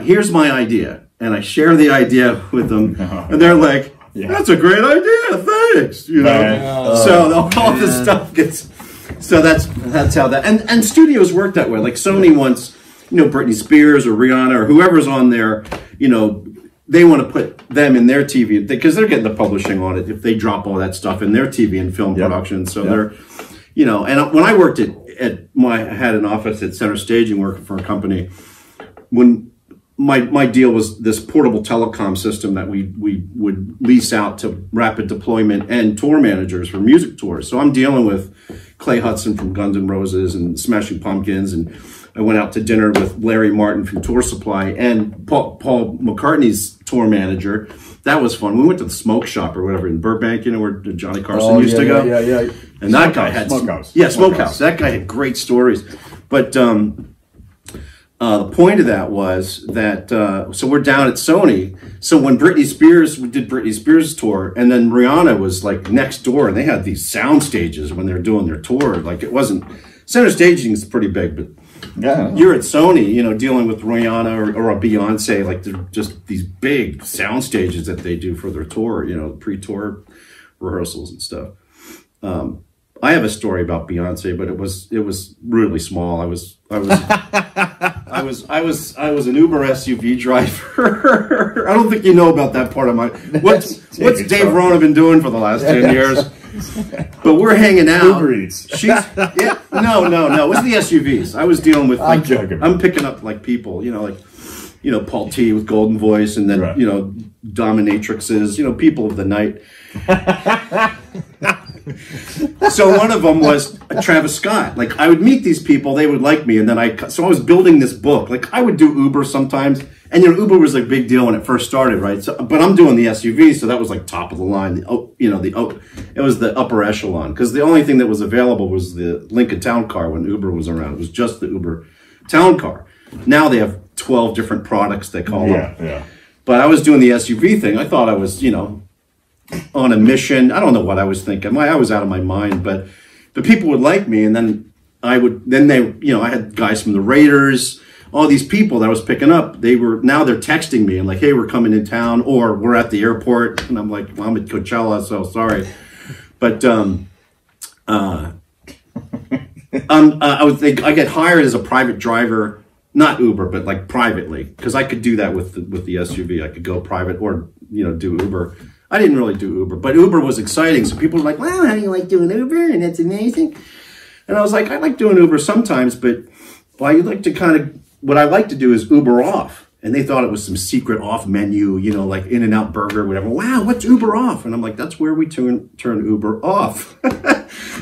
idea. And I share the idea with them and they're like, that's a great idea. Thanks. So all this stuff gets, so that's how that, and studios work that way. Like Sony wants, Britney Spears or Rihanna or whoever's on there, they want to put them in their TV because they're getting the publishing on it if they drop all that stuff in their TV and film production. So they're, and when I worked I had an office at Center Staging working for a company. When my deal was this portable telecom system that we would lease out to rapid deployment and tour managers for music tours. So I'm dealing with Clay Hudson from Guns N' Roses and Smashing Pumpkins, and I went out to dinner with Larry Martin from Tour Supply and Paul McCartney's tour manager. That was fun. We went to the Smoke Shop or whatever in Burbank, where Johnny Carson used to go. Yeah. And that guy had Smokehouse. Smokehouse. That guy had great stories. But the point of that was that so we're down at Sony. So when we did Britney Spears' tour, and then Rihanna was like next door, and they had these sound stages when they were doing their tour. Like it wasn't Center Staging is pretty big, but you're at Sony, dealing with Rihanna or a Beyonce, like they're just these big sound stages that they do for their tour, pre-tour rehearsals and stuff. I have a story about Beyonce, but it was really small. I was an Uber SUV driver. I don't think you know about that part of my. What's Dave Rona been doing for the last 10 years? But we're hanging out. Uber Eats. No. It was the SUVs. I was dealing with I'm picking up like people, like Paul T with Golden Voice, and then dominatrixes, people of the night. So one of them was Travis Scott. Like I would meet these people, they would like me, and then I was building this book. Like I would do Uber sometimes, and Uber was a big deal when it first started, right? So, but I'm doing the SUV, so that was like top of the line. It was the upper echelon because the only thing that was available was the Lincoln Town Car when Uber was around. It was just the Uber Town Car. Now they have 12 different products they call them. Yeah. But I was doing the SUV thing. I thought I was, on a mission. I don't know what I was thinking. I was out of my mind, but the people would like me, and then I had guys from the Raiders, all these people that I was picking up. They're texting me and like, hey, we're coming in town, or we're at the airport, and I'm like, well, I'm at Coachella, so sorry. But I get hired as a private driver, not Uber, but like privately, because I could do that with the SUV. I could go private or do Uber. I didn't really do Uber, but Uber was exciting. So people were like, wow, how do you like doing Uber? And that's amazing. And I was like, I like doing Uber sometimes, but what I like to do is Uber off. And they thought it was some secret off menu, like In-N-Out Burger, whatever. Wow, what's Uber off? And I'm like, that's where we turn Uber off.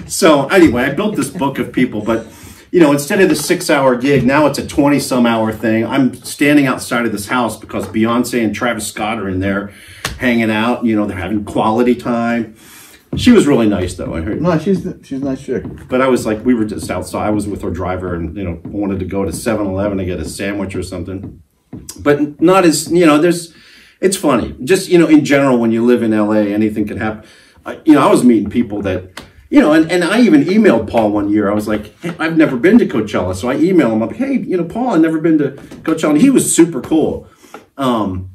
So anyway, I built this book of people, but instead of the 6-hour gig, now it's a 20-some-hour thing. I'm standing outside of this house because Beyonce and Travis Scott are in there hanging out. They're having quality time. She was really nice, though. I heard. No, she's a nice chick. But I was like, we were just outside. I was with her driver, and wanted to go to 7-Eleven to get a sandwich or something. But not as it's funny. Just in general, when you live in LA, anything can happen. I was meeting people that you know, and I even emailed Paul one year. I was like, hey, I've never been to Coachella. So I emailed him, I'm like, hey, you know, Paul, I've never been to Coachella. And he was super cool. You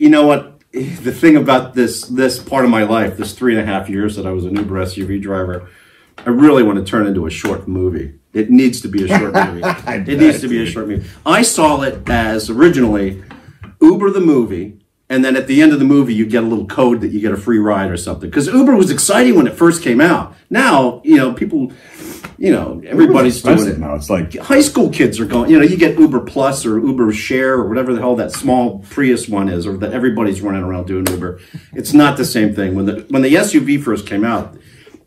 know what? The thing about this part of my life, this 3.5 years that I was an Uber SUV driver, I really want to turn into a short movie. It needs to be a short movie. It needs to be a short movie. I saw it as originally Uber the movie, and then at the end of the movie, you get a little code that you get a free ride or something. Because Uber was exciting when it first came out. Now, you know, people, you know, everybody's doing it now. It's like high school kids are going. You know, you get Uber Plus or Uber Share or whatever the hell that small Prius one is, or that everybody's running around doing Uber. It's not the same thing. When the SUV first came out,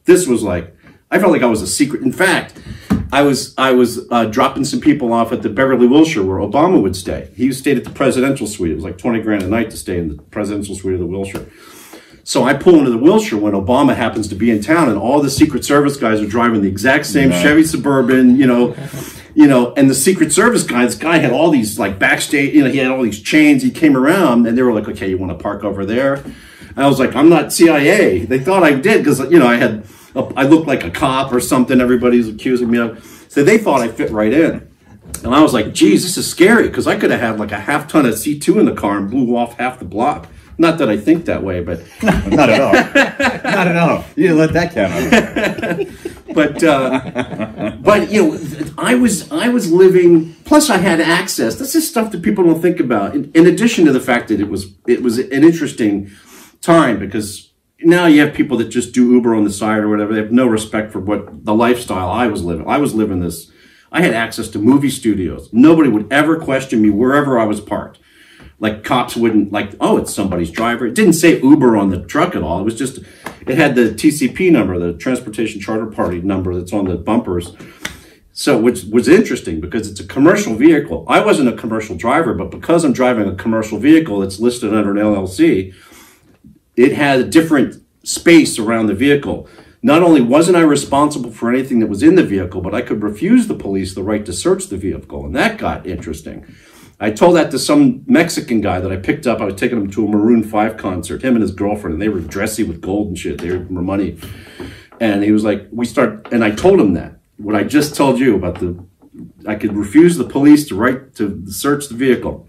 this was like, I felt like I was a secret. In fact, I was dropping some people off at the Beverly Wilshire where Obama would stay. He stayed at the presidential suite. It was like 20 grand a night to stay in the presidential suite of the Wilshire. So I pull into the Wilshire when Obama happens to be in town, and all the Secret Service guys are driving the exact same Chevy Suburban, you know, and the Secret Service guy, this guy had all these like backstage, you know, he had all these chains. He came around and they were like, okay, you want to park over there? And I was like, I'm not CIA. They thought I did because, you know, I looked like a cop or something. Everybody's accusing me of. So they thought I fit right in. And I was like, geez, this is scary because I could have had like a half ton of C2 in the car and blew off half the block. Not that I think that way, but not at all. Not at all. You didn't let that count. But you know, I was living. Plus, I had access. This is stuff that people don't think about. In addition to the fact that it was an interesting time because now you have people that just do Uber on the side or whatever. They have no respect for what the lifestyle I was living. I was living this. I had access to movie studios. Nobody would ever question me wherever I was parked. Like cops wouldn't like, oh, it's somebody's driver. It didn't say Uber on the truck at all. It was just, it had the TCP number, the Transportation Charter Party number that's on the bumpers. So, which was interesting because it's a commercial vehicle. I wasn't a commercial driver, but because I'm driving a commercial vehicle that's listed under an LLC, it had a different space around the vehicle. Not only wasn't I responsible for anything that was in the vehicle, but I could refuse the police the right to search the vehicle. And that got interesting. I told that to some Mexican guy that I picked up. I was taking him to a Maroon 5 concert, him and his girlfriend, and they were dressy with gold and shit. They were money. And he was like, and I told him that, what I just told you about I could refuse the police the right to search the vehicle.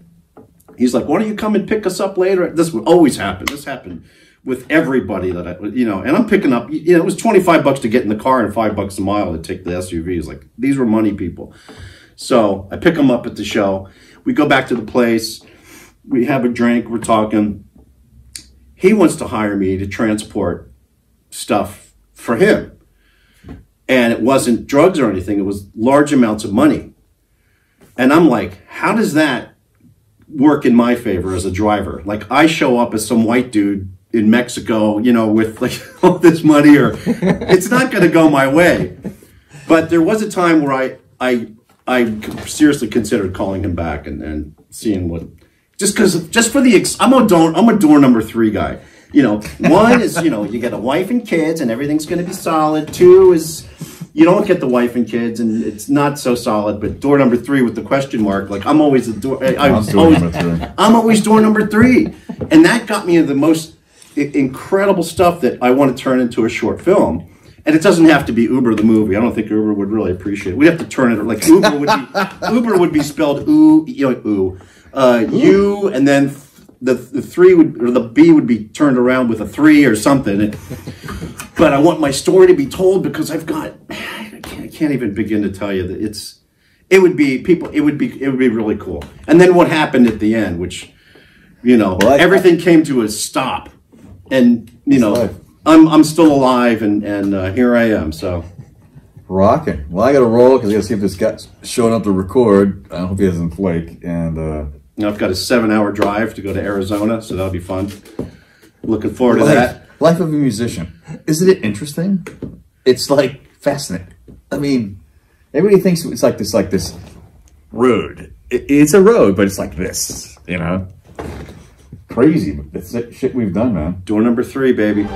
He's like, why don't you come and pick us up later? This would always happen. This happened with everybody that I, you know, and I'm picking up, you know, it was $25 to get in the car and $5 a mile to take the SUVs. Like, these were money people. So I pick them up at the show. We go back to the place. We have a drink. We're talking. He wants to hire me to transport stuff for him. And it wasn't drugs or anything. It was large amounts of money. And I'm like, how does that work in my favor as a driver? Like, I show up as some white dude in Mexico, you know, with like all this money, or it's not going to go my way. But there was a time where I seriously considered calling him back and seeing what, just for the, I'm a door number 3 guy. You know, 1 is, you know, you get a wife and kids and everything's going to be solid. 2 is, you don't get the wife and kids and it's not so solid. But door number 3 with the question mark, like I'm always I'm always door number 3. And that got me into the most incredible stuff that I want to turn into a short film. And it doesn't have to be Uber the movie. I don't think Uber would really appreciate it. We'd have to turn it like Uber would be spelled U, and then the 3 would, or the B would be turned around with a 3 or something. But I want my story to be told because I can't even begin to tell you that it would be really cool. And then what happened at the end, which, you know, everything came to a stop, and you know. I'm still alive, and here I am. So, rocking. Well, I got to roll because I got to see if this guy's showing up to record. I hope he doesn't flake. And I've got a 7-hour drive to go to Arizona, so that'll be fun. Looking forward to that. Life of a musician. Isn't it interesting? It's like fascinating. I mean, everybody thinks it's like this road. It's a road, but it's like this. You know, crazy. But that's shit we've done, man. Door number 3, baby.